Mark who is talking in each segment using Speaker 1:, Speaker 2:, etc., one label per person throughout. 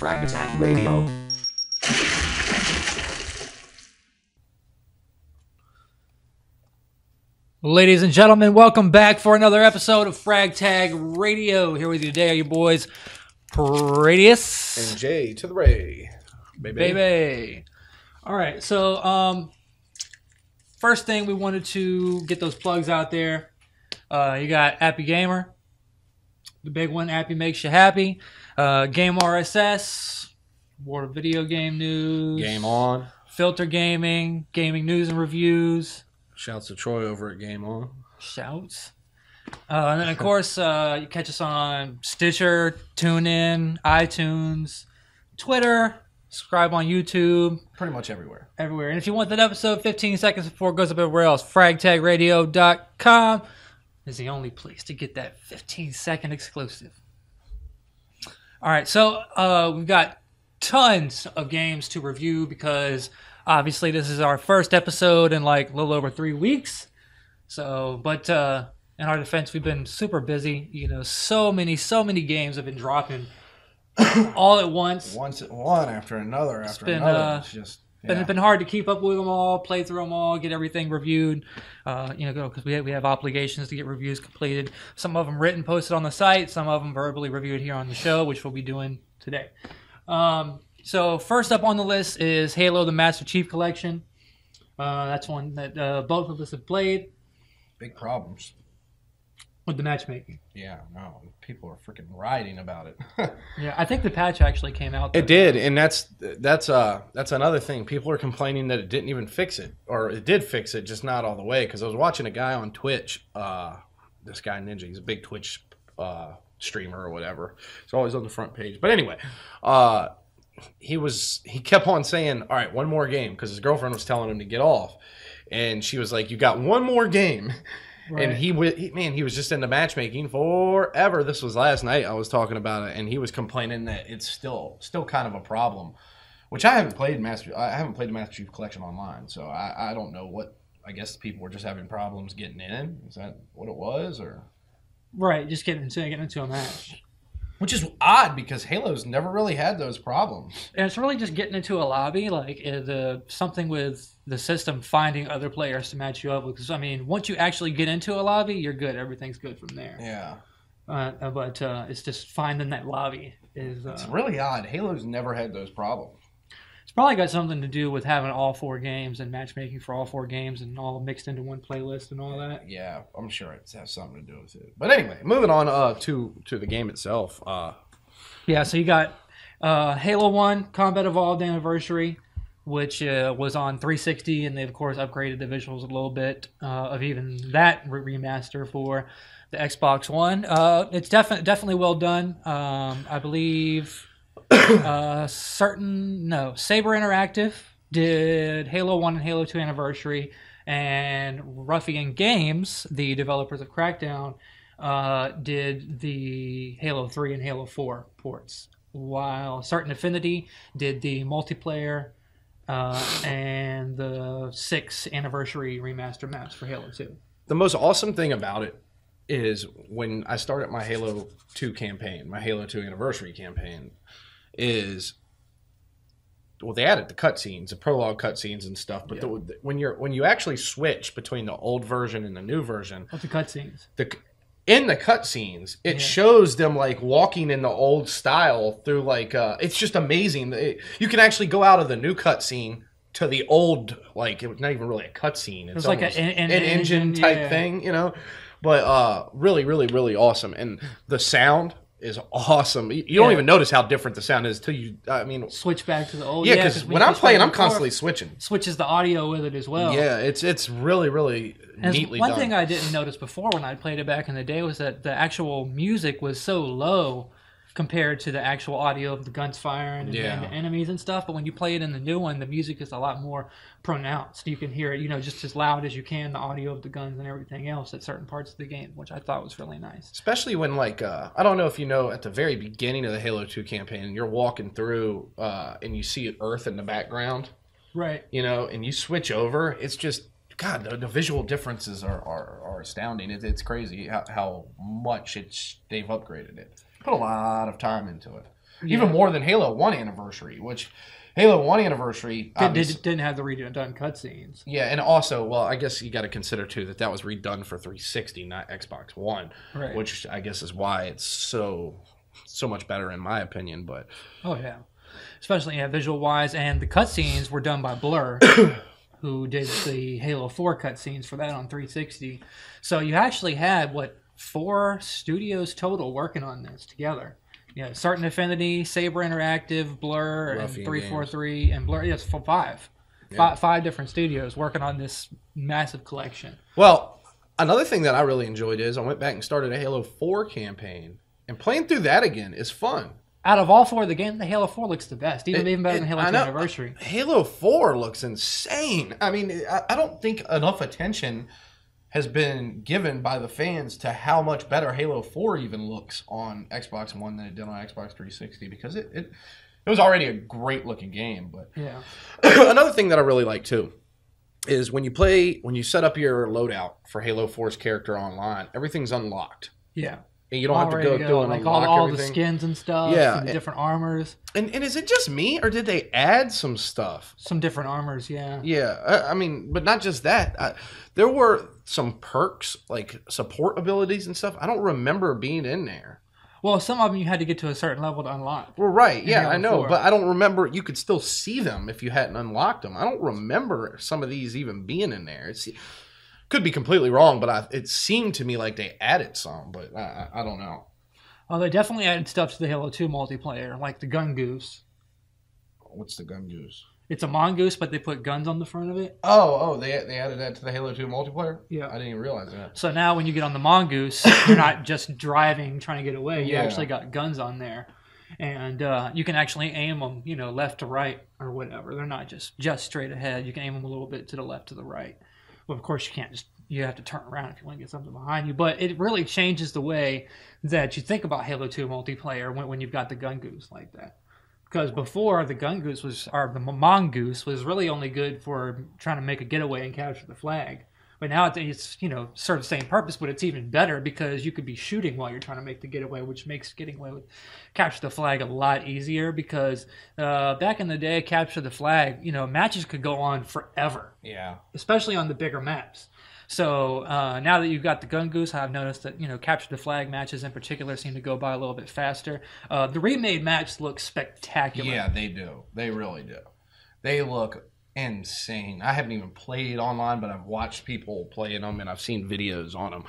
Speaker 1: Frag Radio.
Speaker 2: Ladies and gentlemen, welcome back for another episode of Frag Radio. Here with you today are your boys, Pradius
Speaker 3: and Jay to the Ray.
Speaker 2: Baby. All right, so first thing we wanted to get those plugs out there. You got Appy Gamer, the big one. Appy makes you happy. Game RSS, World of Video Game News,
Speaker 3: Game On,
Speaker 2: Filter Gaming, Gaming News and Reviews.
Speaker 3: Shouts to Troy over at Game On.
Speaker 2: Shouts. And then, of course, you catch us on Stitcher, TuneIn, iTunes, Twitter, subscribe on YouTube.
Speaker 3: Pretty much everywhere.
Speaker 2: Everywhere. And if you want that episode 15 seconds before it goes up everywhere else, fragtagradio.com is the only place to get that 15-second exclusive. All right, so we've got tons of games to review because obviously this is our first episode in like a little over 3 weeks. So, but in our defense, we've been super busy. You know, so many games have been dropping all at once.
Speaker 3: One after another after another. It's just
Speaker 2: it's been hard to keep up with them all, play through them all, get everything reviewed. Because we have obligations to get reviews completed. Some of them written, posted on the site. Some of them verbally reviewed here on the show, which we'll be doing today. So first up on the list is Halo: The Master Chief Collection. That's one that both of us have played.
Speaker 3: Big problems
Speaker 2: with the matchmaking.
Speaker 3: Yeah, no, people are freaking rioting about it.
Speaker 2: Yeah, I think the patch actually came out.
Speaker 3: It did, and that's another thing. People are complaining that it didn't even fix it, or it did fix it, just not all the way. Because I was watching a guy on Twitch, this guy Ninja. He's a big Twitch streamer or whatever. It's always on the front page. But anyway, he kept on saying, all right, one more game, because his girlfriend was telling him to get off, and she was like, you got one more game. Right. And he was just into matchmaking forever. This was last night I was talking about it, and he was complaining that it's still kind of a problem, which I haven't played the Master Chief Collection online, so I don't know what. I guess people were just having problems getting in. Is that what it was, or?
Speaker 2: Right, just getting into a match.
Speaker 3: Which is odd because Halo's never really had those problems.
Speaker 2: And it's really just getting into a lobby, like something with the system finding other players to match you up with. Because, I mean, once you actually get into a lobby, you're good. Everything's good from there.
Speaker 3: Yeah.
Speaker 2: But it's just finding that lobby.
Speaker 3: It's really odd. Halo's never had those problems.
Speaker 2: It's probably got something to do with having all 4 games and matchmaking for all 4 games and all mixed into one playlist and all that.
Speaker 3: Yeah, I'm sure it has something to do with it. But anyway, moving on to the game itself.
Speaker 2: Yeah, so you got Halo 1 Combat Evolved Anniversary, which was on 360, and they, of course, upgraded the visuals a little bit of even that remaster for the Xbox One. It's definitely well done. I believe... Saber Interactive did Halo 1 and Halo 2 Anniversary, and Ruffian Games, the developers of Crackdown, did the Halo 3 and Halo 4 ports, while Certain Affinity did the multiplayer and the 6 Anniversary remaster maps for Halo 2.
Speaker 3: The most awesome thing about it is when I started my Halo 2 campaign, my Halo 2 Anniversary campaign, they added the cutscenes, the prologue cutscenes and stuff. But when you actually switch between the old version and the new version,
Speaker 2: what's the cutscenes?
Speaker 3: In the cutscenes, it shows them like walking in the old style through like it's just amazing. You can actually go out of the new cutscene to the old, like it was not even really a cutscene. It's
Speaker 2: like
Speaker 3: an
Speaker 2: engine
Speaker 3: type thing, you know. But really, really, really awesome, and the sound is awesome. You don't even notice how different the sound is till you. I mean,
Speaker 2: switch back to the old.
Speaker 3: Yeah, because when I'm playing, I'm constantly switching.
Speaker 2: Switches the audio with it as well.
Speaker 3: Yeah, it's really, really neatly done.
Speaker 2: One thing I didn't notice before when I played it back in the day was that the actual music was so low compared to the actual audio of the guns firing and the enemies and stuff. But when you play it in the new one, the music is a lot more pronounced. You can hear it, just as loud as you can, the audio of the guns and everything else at certain parts of the game, which I thought was really nice.
Speaker 3: Especially when, like, I don't know if you know, at the very beginning of the Halo 2 campaign, you're walking through and you see Earth in the background.
Speaker 2: Right.
Speaker 3: And you switch over. It's just, God, the visual differences are astounding. It's crazy how much they've upgraded it. Put a lot of time into it. even more than Halo 1 Anniversary, which Halo 1 Anniversary
Speaker 2: didn't have the redone cutscenes.
Speaker 3: Yeah, and also, well, I guess you got to consider too that was redone for 360, not Xbox One,
Speaker 2: right.
Speaker 3: Which I guess is why it's so much better in my opinion. But
Speaker 2: oh yeah, especially visual wise, and the cutscenes were done by Blur, who did the Halo 4 cutscenes for that on 360. So you actually had 4 studios total working on this together. Yeah, Certain Affinity, Saber Interactive, Blur, and 343, and Blur. Yes, 5. Yeah. 5 different studios working on this massive collection.
Speaker 3: Well, another thing that I really enjoyed is I went back and started a Halo 4 campaign, and playing through that again is fun.
Speaker 2: Out of all 4 of the games, the Halo 4 looks the best, even better than Halo 2 Anniversary.
Speaker 3: Halo 4 looks insane. I mean, I don't think enough attention has been given by the fans to how much better Halo 4 even looks on Xbox One than it did on Xbox 360, because it was already a great looking game. But
Speaker 2: yeah,
Speaker 3: another thing that I really like too is when you set up your loadout for Halo 4's character online, everything's unlocked.
Speaker 2: Yeah.
Speaker 3: And you don't have to go through and unlock
Speaker 2: all
Speaker 3: everything.
Speaker 2: The skins and stuff.
Speaker 3: Yeah,
Speaker 2: and the different armors.
Speaker 3: And is it just me, or did they add some stuff?
Speaker 2: Some different armors, yeah.
Speaker 3: Yeah, I mean, but not just that. There were some perks, like support abilities and stuff. I don't remember being in there.
Speaker 2: Well, some of them you had to get to a certain level to unlock.
Speaker 3: Well, right, yeah, I know, but I don't remember. You could still see them if you hadn't unlocked them. I don't remember some of these even being in there. Could be completely wrong, but it seemed to me like they added some, but I don't know.
Speaker 2: Oh, they definitely added stuff to the Halo 2 multiplayer, like the gun goose.
Speaker 3: What's the gun goose?
Speaker 2: It's a mongoose, but they put guns on the front of it.
Speaker 3: Oh, they added that to the Halo 2 multiplayer?
Speaker 2: Yeah.
Speaker 3: I didn't even realize that.
Speaker 2: So now when you get on the mongoose, you're not just driving, trying to get away. You actually got guns on there. And you can actually aim them, left to right or whatever. They're not just straight ahead. You can aim them a little bit to the left to the right. Well, of course, you can't you have to turn around if you want to get something behind you. But it really changes the way that you think about Halo 2 multiplayer when you've got the gun goose like that. Because before, the gun goose the mongoose was really only good for trying to make a getaway and capture the flag. But now it's serves the same purpose, but it's even better because you could be shooting while you're trying to make the getaway, which makes getting away with capture the flag a lot easier. Because back in the day, capture the flag, matches could go on forever.
Speaker 3: Yeah. Especially
Speaker 2: on the bigger maps. So now that you've got the gun goose, I've noticed that capture the flag matches in particular seem to go by a little bit faster. The remade match looks spectacular.
Speaker 3: Yeah, they do. They really do. They look insane. I haven't even played online, but I've watched people playing them and I've seen videos on them.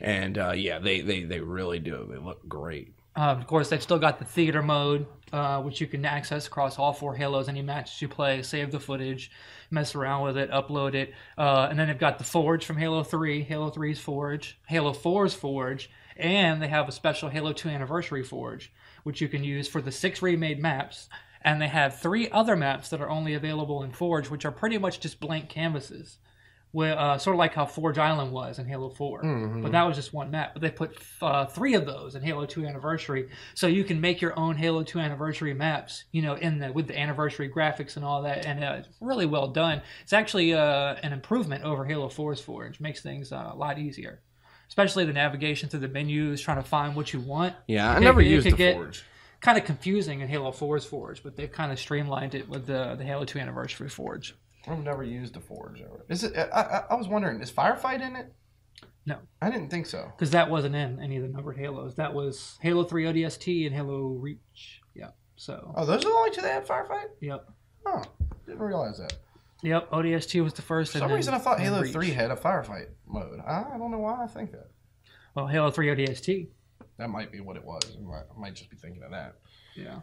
Speaker 3: And they really do. They look great.
Speaker 2: Of course, they've still got the theater mode, which you can access across all 4 Halos. Any matches you play, save the footage, mess around with it, upload it. And then they've got the Forge from Halo 3, Halo 3's Forge, Halo 4's Forge, and they have a special Halo 2 Anniversary Forge, which you can use for the 6 remade maps. And they have 3 other maps that are only available in Forge, which are pretty much just blank canvases. Sort of like how Forge Island was in Halo 4. Mm-hmm. But that was just one map. But they put 3 of those in Halo 2 Anniversary. So you can make your own Halo 2 Anniversary maps, with the anniversary graphics and all that. And it's really well done. It's actually an improvement over Halo 4's Forge. Makes things a lot easier. Especially the navigation through the menus, trying to find what you want.
Speaker 3: Yeah, I never used the Forge.
Speaker 2: Kind of confusing in Halo 4's Forge, but they've kind of streamlined it with the Halo 2 Anniversary Forge.
Speaker 3: I've never used the Forge ever. Is it? I was wondering, is Firefight in it?
Speaker 2: No.
Speaker 3: I didn't think so.
Speaker 2: Because that wasn't in any of the numbered Halos. That was Halo 3 ODST and Halo Reach. Yeah. So.
Speaker 3: Oh, those are the only 2 that had Firefight?
Speaker 2: Yep.
Speaker 3: Oh, didn't realize that.
Speaker 2: Yep, ODST was the first.
Speaker 3: For some reason, I thought Halo 3 had a Firefight mode. I don't know why I think that.
Speaker 2: Well, Halo 3 ODST.
Speaker 3: That might be what it was. I might just be thinking of that.
Speaker 2: Yeah.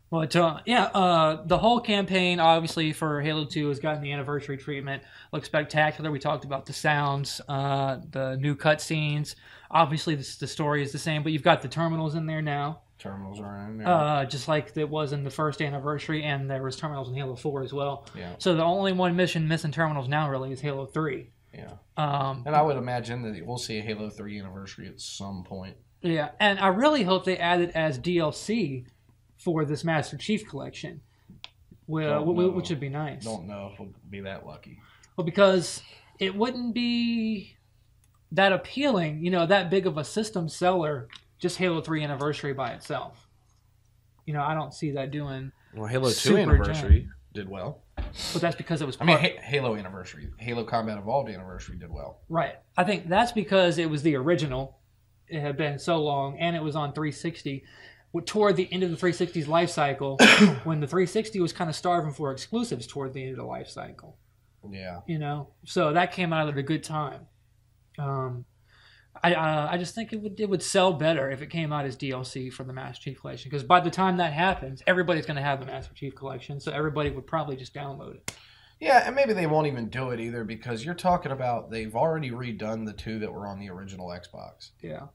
Speaker 2: Well, the whole campaign, obviously, for Halo 2 has gotten the anniversary treatment. Looks spectacular. We talked about the sounds, the new cutscenes. Obviously, the story is the same, but you've got the terminals in there now.
Speaker 3: Terminals are in there.
Speaker 2: Just like it was in the first anniversary, and there was terminals in Halo 4 as well.
Speaker 3: Yeah.
Speaker 2: So the only one mission missing terminals now, really, is Halo 3.
Speaker 3: Yeah. And I would imagine that we'll see a Halo 3 anniversary at some point.
Speaker 2: Yeah, and I really hope they add it as DLC for this Master Chief Collection, which would be nice.
Speaker 3: Don't know if we'll be that lucky.
Speaker 2: Well, because it wouldn't be that appealing, that big of a system seller, just Halo 3 Anniversary by itself. I don't see that doing.
Speaker 3: Well, Halo 2 Anniversary did well.
Speaker 2: But that's because it was.
Speaker 3: Halo Anniversary, Halo Combat Evolved Anniversary did well.
Speaker 2: Right. I think that's because it was the original. It had been so long, and it was on 360. Toward the end of the 360's life cycle, when the 360 was kind of starving for exclusives toward the end of the life cycle.
Speaker 3: Yeah.
Speaker 2: So that came out at a good time. I just think it would sell better if it came out as DLC for the Master Chief Collection, because by the time that happens, everybody's going to have the Master Chief Collection, so everybody would probably just download it.
Speaker 3: Yeah, and maybe they won't even do it either, because you're talking about they've already redone the 2 that were on the original Xbox.
Speaker 2: Yeah.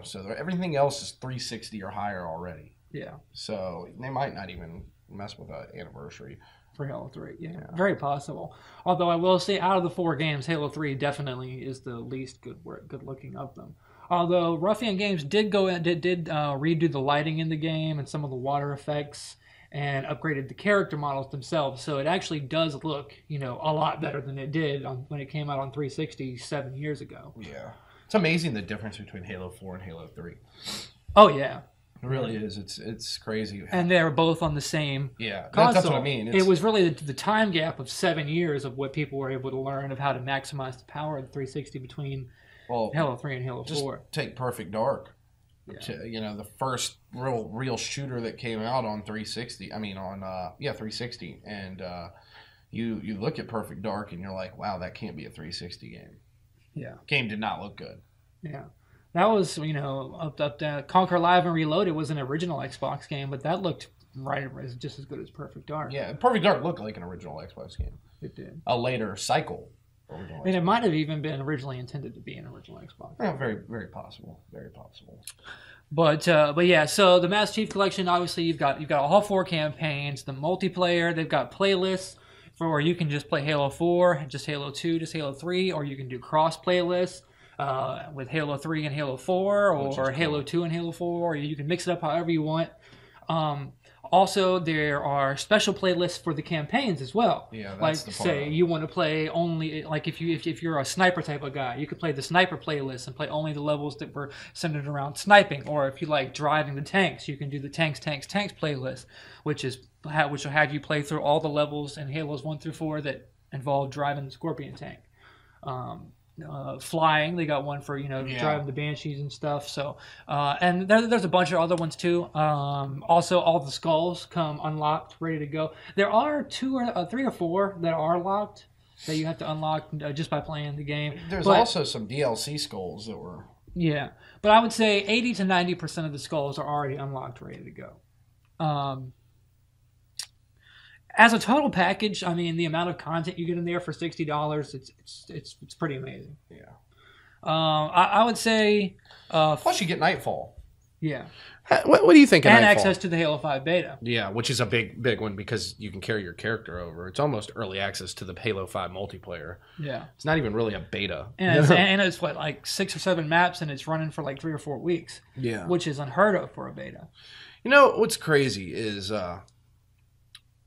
Speaker 3: So everything else is 360 or higher already.
Speaker 2: Yeah.
Speaker 3: So they might not even mess with an anniversary.
Speaker 2: For Halo 3, yeah. Very possible. Although I will say, out of the 4 games, Halo 3 definitely is the least good looking of them. Although Ruffian Games did redo the lighting in the game and some of the water effects, and upgraded the character models themselves, so it actually does look, a lot better than it did when it came out on 360 7 years ago.
Speaker 3: Yeah, it's amazing the difference between Halo 4 and Halo 3.
Speaker 2: Oh yeah,
Speaker 3: it really is. It's crazy.
Speaker 2: And they're both on the same console. That's what I mean. It was really the time gap of 7 years of what people were able to learn of how to maximize the power of the 360 between Halo 3 and Halo 4.
Speaker 3: Just take Perfect Dark. Yeah. The first real shooter that came out on 360. I mean, on 360, and you look at Perfect Dark and you're like, wow, that can't be a 360 game.
Speaker 2: Yeah,
Speaker 3: game did not look good.
Speaker 2: Yeah, that was up Conquer Live and Reloaded was an original Xbox game, but that looked just as good as Perfect Dark.
Speaker 3: Yeah, Perfect Dark looked like an original Xbox game.
Speaker 2: It did.
Speaker 3: A later cycle.
Speaker 2: And it might have even been originally intended to be an original Xbox.
Speaker 3: Yeah, very, very possible. Very possible.
Speaker 2: But yeah, so the Master Chief Collection, obviously you've got all 4 campaigns, the multiplayer, they've got playlists where you can just play Halo 4, just Halo 2, just Halo 3, or you can do cross playlists with Halo 3 and Halo 4, or Halo 2 and Halo 4, or you can mix it up however you want. Also, there are special playlists for the campaigns as well.
Speaker 3: Yeah, that's the part.
Speaker 2: Say you want to play only, like if you're a sniper type of guy, you could play the sniper playlist and play only the levels that were centered around sniping. Or if you like driving the tanks, you can do the tanks playlist, which will have you play through all the levels in Halos 1 through 4 that involve driving the Scorpion tank. Flying, they got one for driving the Banshees and stuff. So and there's a bunch of other ones too. Also, all the skulls come unlocked, ready to go. There are 3 or 4 that are locked that you have to unlock just by playing the game.
Speaker 3: There's also some DLC skulls that were.
Speaker 2: Yeah, but I would say 80 to 90% of the skulls are already unlocked, ready to go. As a total package, I mean, the amount of content you get in there for $60, it's pretty amazing.
Speaker 3: Yeah.
Speaker 2: I would say.
Speaker 3: Plus, you get Nightfall.
Speaker 2: Yeah.
Speaker 3: What do you think of
Speaker 2: Nightfall?
Speaker 3: And
Speaker 2: access to the Halo 5 beta.
Speaker 3: Yeah, which is a big one because you can carry your character over. It's almost early access to the Halo 5 multiplayer.
Speaker 2: Yeah.
Speaker 3: It's not even really a beta.
Speaker 2: And it's what, like 6 or 7 maps, and it's running for like 3 or 4 weeks.
Speaker 3: Yeah.
Speaker 2: Which is unheard of for a beta.
Speaker 3: What's crazy is.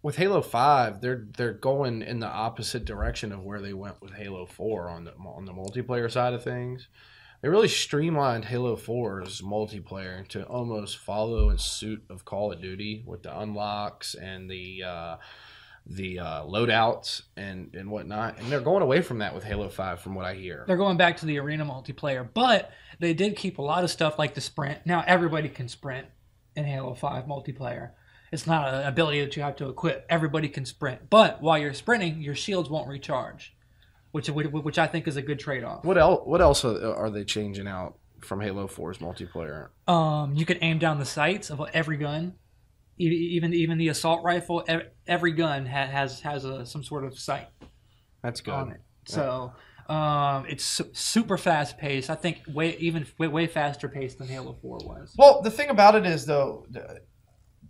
Speaker 3: With Halo 5, they're going in the opposite direction of where they went with Halo 4 on the multiplayer side of things. They really streamlined Halo 4's multiplayer to almost follow in suit of Call of Duty with the unlocks and the loadouts and whatnot. And they're going away from that with Halo 5 from what I hear.
Speaker 2: They're going back to the arena multiplayer, but they did keep a lot of stuff like the sprint. Now everybody can sprint in Halo 5 multiplayer. It's not an ability that you have to equip. Everybody can sprint. But while you're sprinting, your shields won't recharge, which I think is a good trade-off.
Speaker 3: What else are they changing out from Halo 4's multiplayer?
Speaker 2: You can aim down the sights of every gun. Even the assault rifle, every gun has some sort of sight.
Speaker 3: That's good.
Speaker 2: On it. So it's super fast-paced. I think way faster paced than Halo 4 was.
Speaker 3: Well, the thing about it is, though...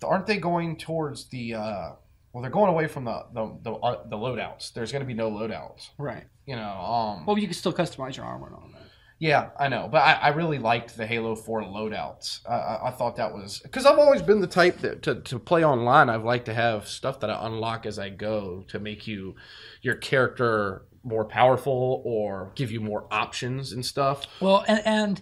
Speaker 3: Aren't they going towards the? They're going away from the loadouts. There's going to be no loadouts,
Speaker 2: right?
Speaker 3: Well,
Speaker 2: you can still customize your armor and all that.
Speaker 3: Yeah, I know, but I really liked the Halo 4 loadouts. I thought that was because I've always been the type that to play online. I've liked to have stuff that I unlock as I go to make your character more powerful or give you more options and stuff.
Speaker 2: Well, and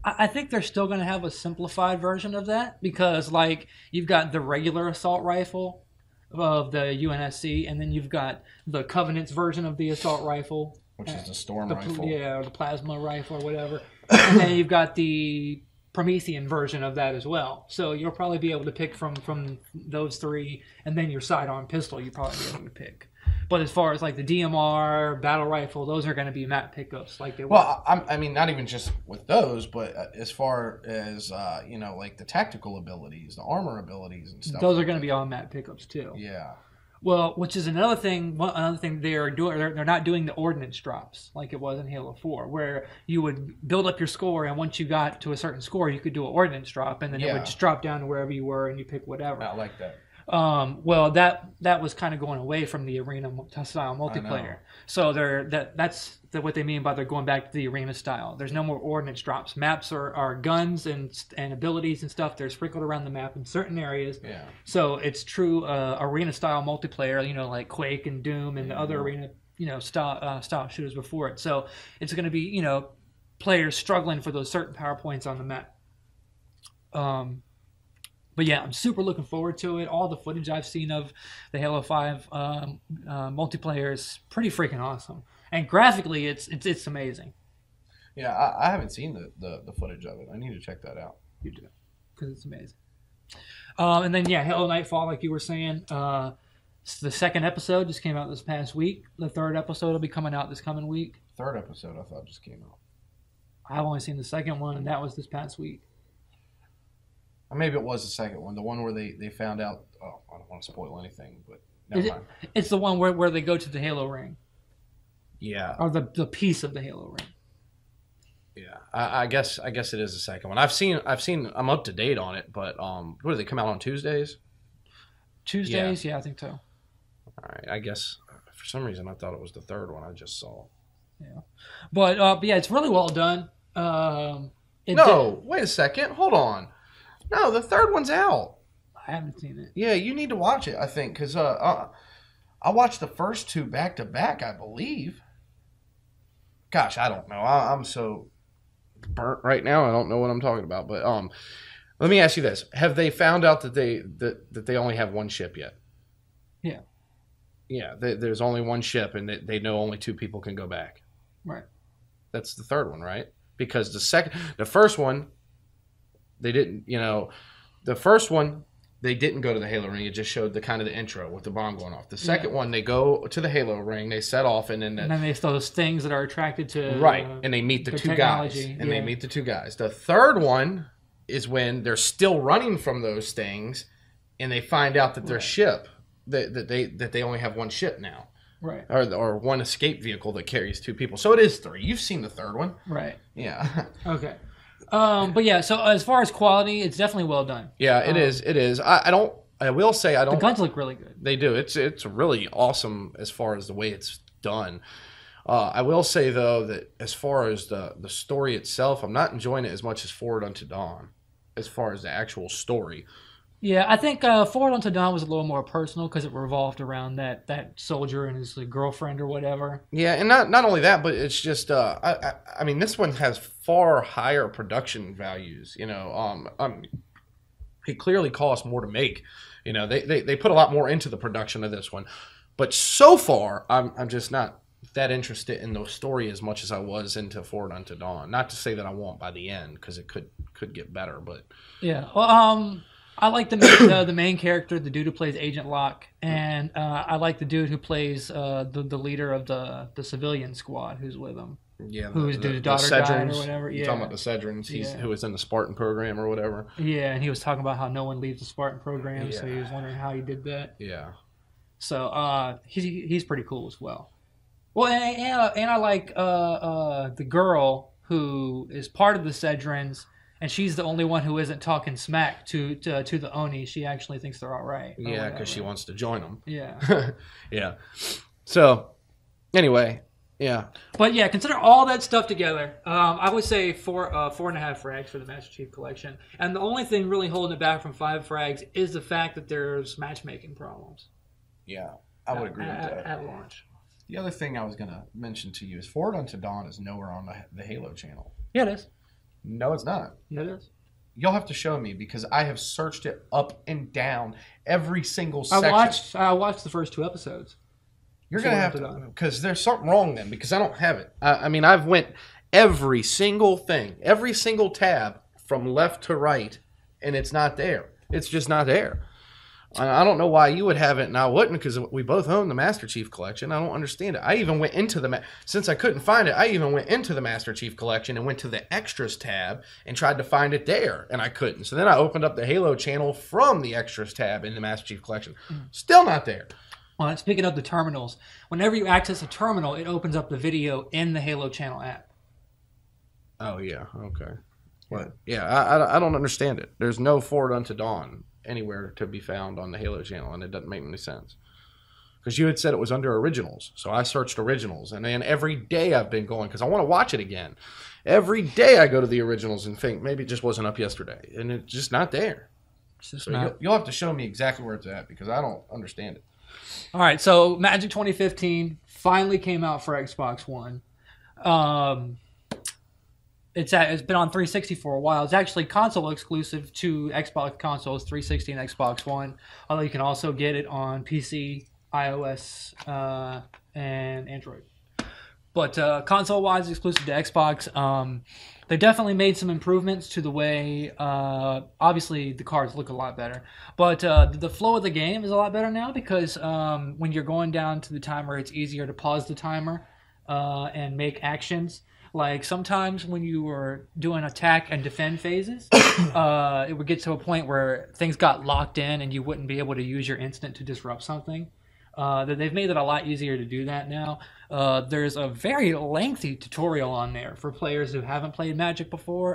Speaker 2: I think they're still going to have a simplified version of that because, like, you've got the regular assault rifle of the UNSC, and then you've got the Covenant's version of the assault rifle,
Speaker 3: which is the storm rifle.
Speaker 2: Yeah, or the plasma rifle or whatever. And then you've got the Promethean version of that as well. So you'll probably be able to pick from those three, and then your sidearm pistol you'll probably be able to pick. But as far as like the DMR, battle rifle, those are going to be map pickups like they were.
Speaker 3: Well, I mean, not even just with those, but as far as, you know, like the tactical abilities, the armor abilities and stuff.
Speaker 2: Those are going to be all map pickups too.
Speaker 3: Yeah.
Speaker 2: Well, which is another thing. Another thing they're doing. They're not doing the ordnance drops like it was in Halo 4, where you would build up your score, and once you got to a certain score, you could do an ordnance drop, and then it would just drop down to wherever you were, and you pick whatever.
Speaker 3: I like that.
Speaker 2: Well, that was kind of going away from the arena style multiplayer. So that's what they mean by they're going back to the arena style. There's no more ordnance drops. Maps are guns and abilities and stuff. They're sprinkled around the map in certain areas.
Speaker 3: Yeah.
Speaker 2: So it's true arena style multiplayer. You know, like Quake and Doom and the other arena style shooters before it. So it's going to be players struggling for those certain power points on the map. But yeah, I'm super looking forward to it. All the footage I've seen of the Halo 5 multiplayer is pretty freaking awesome. And graphically, it's amazing.
Speaker 3: Yeah, I haven't seen the footage of it. I need to check that out.
Speaker 2: You do, because it's amazing. And then, yeah, Halo Nightfall, like you were saying, the second episode just came out this past week. The third episode will be coming out this coming week.
Speaker 3: Third episode, I thought, just came out.
Speaker 2: I've only seen the second one, and that was this past week.
Speaker 3: Or maybe it was the second one, the one where they found out. Oh, I don't want to spoil anything, but never mind.
Speaker 2: It's the one where they go to the Halo ring.
Speaker 3: Yeah.
Speaker 2: Or the piece of the Halo ring.
Speaker 3: Yeah, I guess it is the second one. I've seen. I'm up to date on it, but what do they come out on Tuesdays?
Speaker 2: Tuesdays, yeah, I think so.
Speaker 3: All right, I guess for some reason I thought it was the third one I just saw.
Speaker 2: Yeah, but yeah, it's really well done.
Speaker 3: Wait a second, hold on. No, the third one's out.
Speaker 2: I haven't seen it.
Speaker 3: Yeah, you need to watch it, I think, because I watched the first two back to back, I believe. Gosh, I don't know. I'm so burnt right now. I don't know what I'm talking about. But let me ask you this: have they found out that they only have one ship yet?
Speaker 2: Yeah.
Speaker 3: Yeah, there's only one ship, and they know only two people can go back.
Speaker 2: Right.
Speaker 3: That's the third one, right? Because the first one. They didn't, the first one, they didn't go to the Halo ring. It just showed the kind of the intro with the bomb going off. The second one, they go to the Halo ring, they set off, and then
Speaker 2: they those things that are attracted to
Speaker 3: and they meet the two
Speaker 2: technology.
Speaker 3: guys. And they meet the two guys. The third one is when they're still running from those things, and they find out that their ship that they only have one ship now,
Speaker 2: right?
Speaker 3: Or one escape vehicle that carries two people. So it is three. You've seen the third one,
Speaker 2: right?
Speaker 3: Yeah.
Speaker 2: Okay. But yeah, so as far as quality, it's definitely well done.
Speaker 3: Yeah, it is. It is. I will say I don't.
Speaker 2: The guns look really good.
Speaker 3: They do. It's really awesome as far as the way it's done. I will say though that as far as the story itself, I'm not enjoying it as much as Forward Unto Dawn, as far as the actual story.
Speaker 2: Yeah, I think Forward Unto Dawn was a little more personal because it revolved around that soldier and his girlfriend or whatever.
Speaker 3: Yeah, and not only that, but it's just I mean this one has far higher production values. It clearly costs more to make. They put a lot more into the production of this one, but so far I'm just not that interested in the story as much as I was into Forward Unto Dawn. Not to say that I won't by the end because it could get better, but
Speaker 2: yeah. Well, I like the main character, the dude who plays Agent Locke, and I like the dude who plays the leader of the civilian squad who's with him.
Speaker 3: Yeah,
Speaker 2: whose daughter died or whatever.
Speaker 3: You're talking about the Cedrons, who was in the Spartan program or whatever.
Speaker 2: Yeah, and he was talking about how no one leaves the Spartan program, so he was wondering how he did that.
Speaker 3: Yeah.
Speaker 2: So he's pretty cool as well. Well, and I like the girl who is part of the Cedrons. And she's the only one who isn't talking smack to the Oni. She actually thinks they're all right.
Speaker 3: Yeah, because she wants to join them.
Speaker 2: Yeah.
Speaker 3: Yeah. So, anyway, yeah.
Speaker 2: But yeah, consider all that stuff together. I would say 4.5 frags for the Master Chief Collection. And the only thing really holding it back from 5 frags is the fact that there's matchmaking problems.
Speaker 3: Yeah, I would agree with that.
Speaker 2: At launch.
Speaker 3: The other thing I was going to mention to you is Forward Unto Dawn is nowhere on the Halo channel.
Speaker 2: Yeah, it is.
Speaker 3: No, it's not.
Speaker 2: Yeah, it is.
Speaker 3: You'll have to show me because I have searched it up and down every single section.
Speaker 2: I watched the first 2 episodes.
Speaker 3: You're going to have to, because there's something wrong then, because I don't have it. I mean, I've went every single thing, every single tab from left to right, and it's not there. It's just not there. I don't know why you would have it and I wouldn't, because we both own the Master Chief Collection. I don't understand it. I even went into since I couldn't find it, I even went into the Master Chief Collection and went to the Extras tab and tried to find it there, and I couldn't. So then I opened up the Halo channel from the Extras tab in the Master Chief Collection. Still not there.
Speaker 2: Well, speaking of the terminals, whenever you access a terminal, it opens up the video in the Halo channel app.
Speaker 3: Oh, yeah. Okay. But, yeah, I don't understand it. There's no Forward Unto Dawn anywhere to be found on the Halo channel, and it doesn't make any sense. Because you had said it was under originals, so I searched originals, and then every day I've been going, because I want to watch it again. Every day I go to the originals and think, maybe it just wasn't up yesterday, and it's just not there. So you'll have to show me exactly where it's at, because I don't understand it.
Speaker 2: All right, so Magic 2015 finally came out for Xbox One. It's been on 360 for a while. It's actually console exclusive to Xbox consoles, 360 and Xbox One. Although you can also get it on PC, iOS, and Android. But console-wise, exclusive to Xbox. They definitely made some improvements to the way. Obviously, the cards look a lot better, but the flow of the game is a lot better now because when you're going down to the timer, it's easier to pause the timer and make actions. Like sometimes when you were doing attack and defend phases, it would get to a point where things got locked in and you wouldn't be able to use your instant to disrupt something. They've made it a lot easier to do that now. There's a very lengthy tutorial on there for players who haven't played Magic before.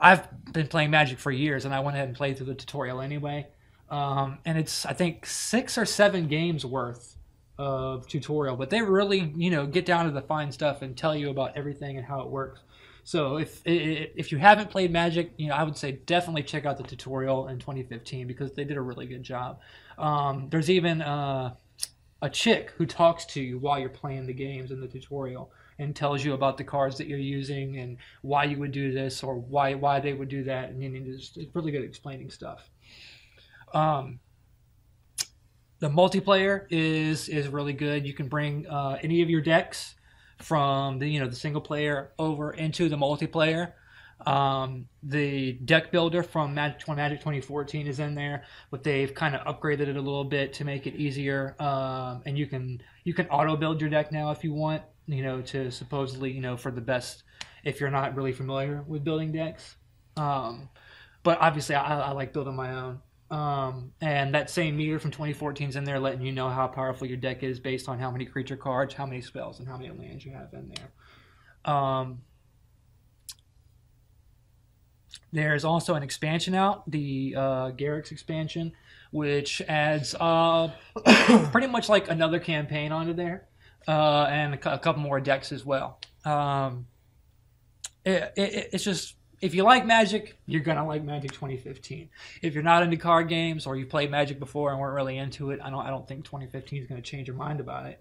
Speaker 2: I've been playing Magic for years, and I went ahead and played through the tutorial anyway. And it's, I think, 6 or 7 games worth of tutorial, but they really, get down to the fine stuff and tell you about everything and how it works. So if you haven't played Magic, I would say definitely check out the tutorial in 2015 because they did a really good job. There's even a chick who talks to you while you're playing the games in the tutorial and tells you about the cards that you're using and why you would do this or why they would do that. And it's really good at explaining stuff. The multiplayer is really good. You can bring any of your decks from the single player over into the multiplayer. The deck builder from Magic 2014 is in there, but they've kind of upgraded it a little bit to make it easier. And you can auto build your deck now if you want, to supposedly, for the best if you're not really familiar with building decks. But obviously I like building my own. And that same meter from 2014 is in there letting you know how powerful your deck is based on how many creature cards, how many spells, and how many lands you have in there. There's also an expansion out, the Garrick's expansion, which adds pretty much like another campaign onto there, and a couple more decks as well. It's just, if you like Magic, you're going to like Magic 2015. If you're not into card games or you played Magic before and weren't really into it, I don't think 2015 is going to change your mind about it.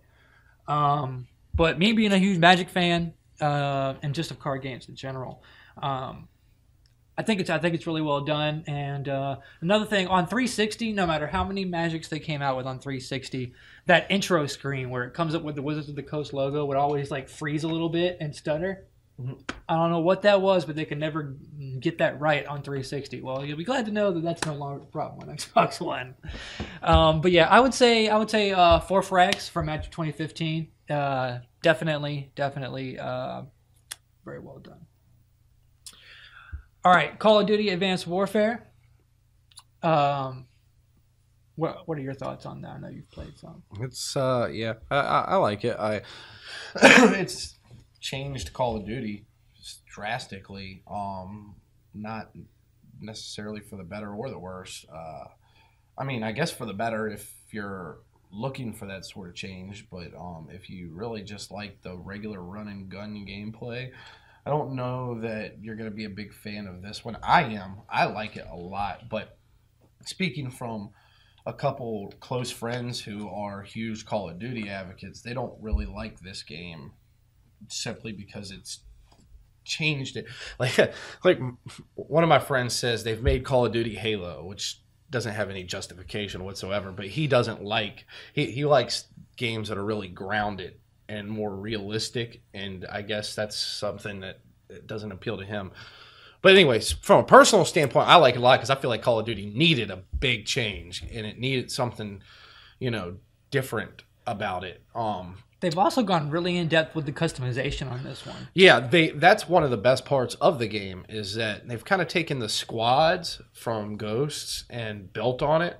Speaker 2: But me being a huge Magic fan and just of card games in general, I think it's really well done. And another thing, on 360, no matter how many Magics they came out with on 360, that intro screen where it comes up with the Wizards of the Coast logo would always like freeze a little bit and stutter. Mm-hmm. I don't know what that was, but they could never get that right on 360. Well, you'll be glad to know that that's no longer a problem on Xbox One. But yeah, I would say 4 frags for Magic 2015. Definitely, very well done. All right, Call of Duty Advanced Warfare. What are your thoughts on that? I know you've played some.
Speaker 3: It's yeah, I like it. It's changed Call of Duty drastically. Not necessarily for the better or the worse. I mean, I guess for the better if you're looking for that sort of change. But if you really just like the regular run and gun gameplay, I don't know that you're going to be a big fan of this one. I am. I like it a lot. But speaking from a couple close friends who are huge Call of Duty advocates, they don't really like this game simply because it's changed it. Like one of my friends says they've made Call of Duty Halo, which doesn't have any justification whatsoever, but he doesn't like, he likes games that are really grounded and more realistic, and I guess that's something that doesn't appeal to him. But anyways, from a personal standpoint, I like it a lot because I feel like Call of Duty needed a big change, and it needed something, different about it.
Speaker 2: They've also gone really in depth with the customization on this one.
Speaker 3: Yeah, that's one of the best parts of the game is that they've kind of taken the squads from Ghosts and built on it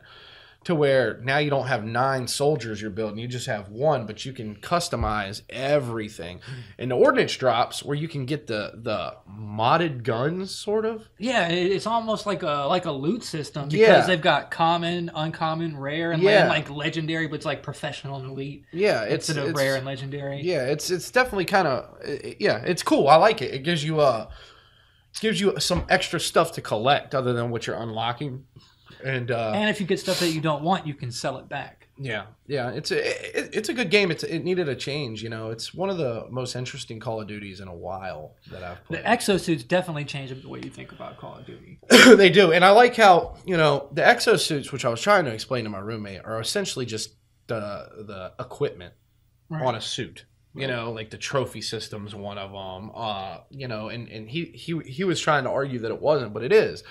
Speaker 3: to where now you don't have 9 soldiers you're building, you just have 1, but you can customize everything. And the ordnance drops where you can get the modded guns, sort of.
Speaker 2: Yeah, it's almost like a loot system because they've got common, uncommon, rare, and like legendary, but it's like professional and elite.
Speaker 3: Yeah,
Speaker 2: it's rare and legendary.
Speaker 3: Yeah, it's definitely kind of it's cool. I like it. It gives you some extra stuff to collect other than what you're unlocking. And
Speaker 2: if you get stuff that you don't want, you can sell it back.
Speaker 3: Yeah, it's a good game. It needed a change. It's one of the most interesting Call of Duties in a while that I've played.
Speaker 2: The exosuits definitely change the way you think about Call of Duty.
Speaker 3: They do, and I like how the exosuits, which I was trying to explain to my roommate, are essentially just the equipment on a suit. Like the trophy system's one of them. And he was trying to argue that it wasn't, but it is.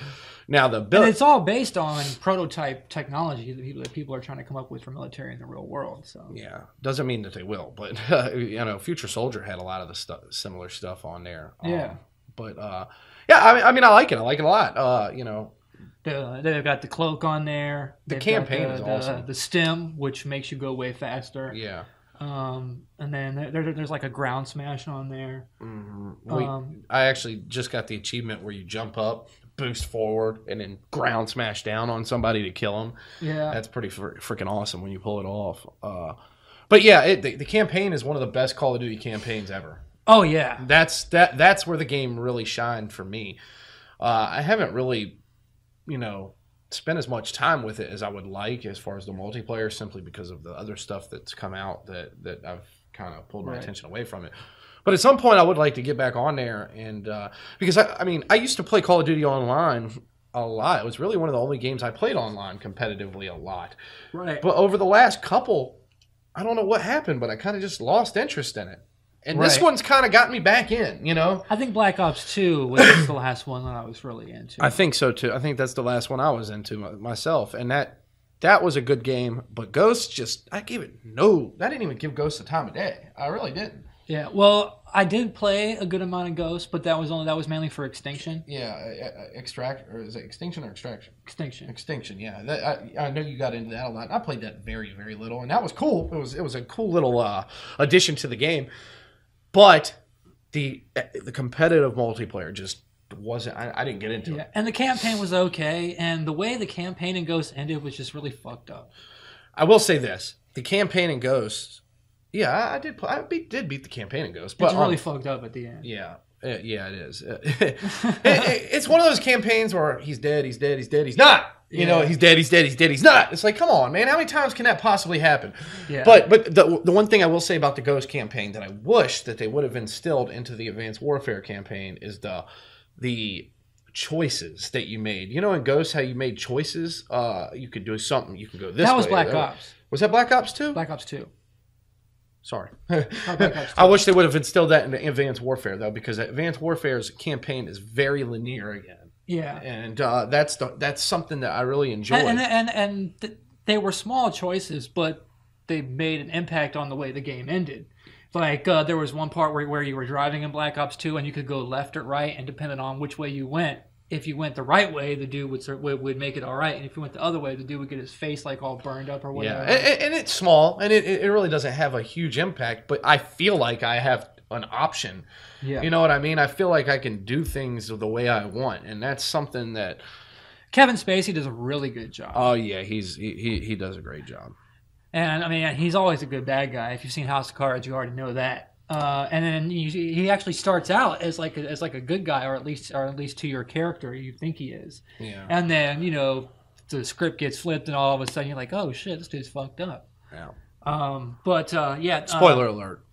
Speaker 3: Now the build,
Speaker 2: and it's all based on prototype technology that people are trying to come up with for military in the real world. So
Speaker 3: yeah, doesn't mean that they will, but Future Soldier had a lot of the similar stuff on there. But I mean, I like it. I like it a lot.
Speaker 2: They've got the cloak on there.
Speaker 3: The campaign is awesome.
Speaker 2: The stem, which makes you go way faster.
Speaker 3: Yeah.
Speaker 2: And then there's like a ground smash on there.
Speaker 3: Mm-hmm. I actually just got the achievement where you jump up, boost forward, and then ground smash down on somebody to kill them. Yeah, that's pretty freaking awesome when you pull it off. But yeah, the campaign is one of the best Call of Duty campaigns ever.
Speaker 2: Oh yeah,
Speaker 3: that's where the game really shined for me. I haven't really, spend as much time with it as I would like as far as the multiplayer, simply because of the other stuff that's come out that I've kind of pulled my attention away from it. But at some point I would like to get back on there, and because I used to play Call of Duty online a lot. It was really one of the only games I played online competitively a lot. Right. But over the last couple, I don't know what happened, but I kind of just lost interest in it. And this one's kind of got me back in, I think
Speaker 2: Black Ops 2 was the last one that I was really into.
Speaker 3: I think so, too. I think that's the last one I was into myself. And that was a good game. But Ghost I didn't even give Ghost the time of day. I really didn't.
Speaker 2: Yeah, well, I did play a good amount of Ghost, but that was mainly for Extinction.
Speaker 3: Yeah, is it Extinction or Extraction?
Speaker 2: Extinction,
Speaker 3: yeah. I know you got into that a lot. I played that very, very little, and that was cool. It was a cool little addition to the game. But the competitive multiplayer just wasn't. I didn't get into it.
Speaker 2: And the campaign was okay, and the way the campaign in Ghost ended was just really fucked up.
Speaker 3: I will say this: the campaign in Ghost, I did beat the campaign in Ghost, but
Speaker 2: it's really fucked up at the end.
Speaker 3: Yeah, it is. It's one of those campaigns where he's dead, he's not. He's dead, he's not. It's like, come on, man. How many times can that possibly happen? Yeah. But the one thing I will say about the Ghost campaign that I wish that they would have instilled into the Advanced Warfare campaign is the choices that you made. In Ghost, how you made choices? You could do something. You could go this way.
Speaker 2: That was Black Ops.
Speaker 3: Was that Black Ops 2?
Speaker 2: Black Ops 2.
Speaker 3: Sorry. I wish they would have instilled that into Advanced Warfare, though, because Advanced Warfare's campaign is very linear again.
Speaker 2: Yeah,
Speaker 3: and that's something that I really enjoy.
Speaker 2: And they were small choices, but they made an impact on the way the game ended. Like there was one part where you were driving in Black Ops 2, and you could go left or right, and depending on which way you went, if you went the right way, the dude would make it all right, and if you went the other way, the dude would get his face like all burned up or whatever.
Speaker 3: Yeah, and it's small, and it really doesn't have a huge impact, but I feel like I have an option. Yeah. You know what I mean? I feel like I can do things the way I want, and that's something that
Speaker 2: Kevin Spacey does a really good job.
Speaker 3: Oh yeah, he does a great job.
Speaker 2: And I mean, he's always a good bad guy. If you've seen House of Cards, you already know that. And then he actually starts out as like a good guy, or at least to your character, you think he is. Yeah. And then the script gets flipped, and all of a sudden you're like, oh shit, this dude's fucked up.
Speaker 3: Yeah.
Speaker 2: Yeah.
Speaker 3: Spoiler alert.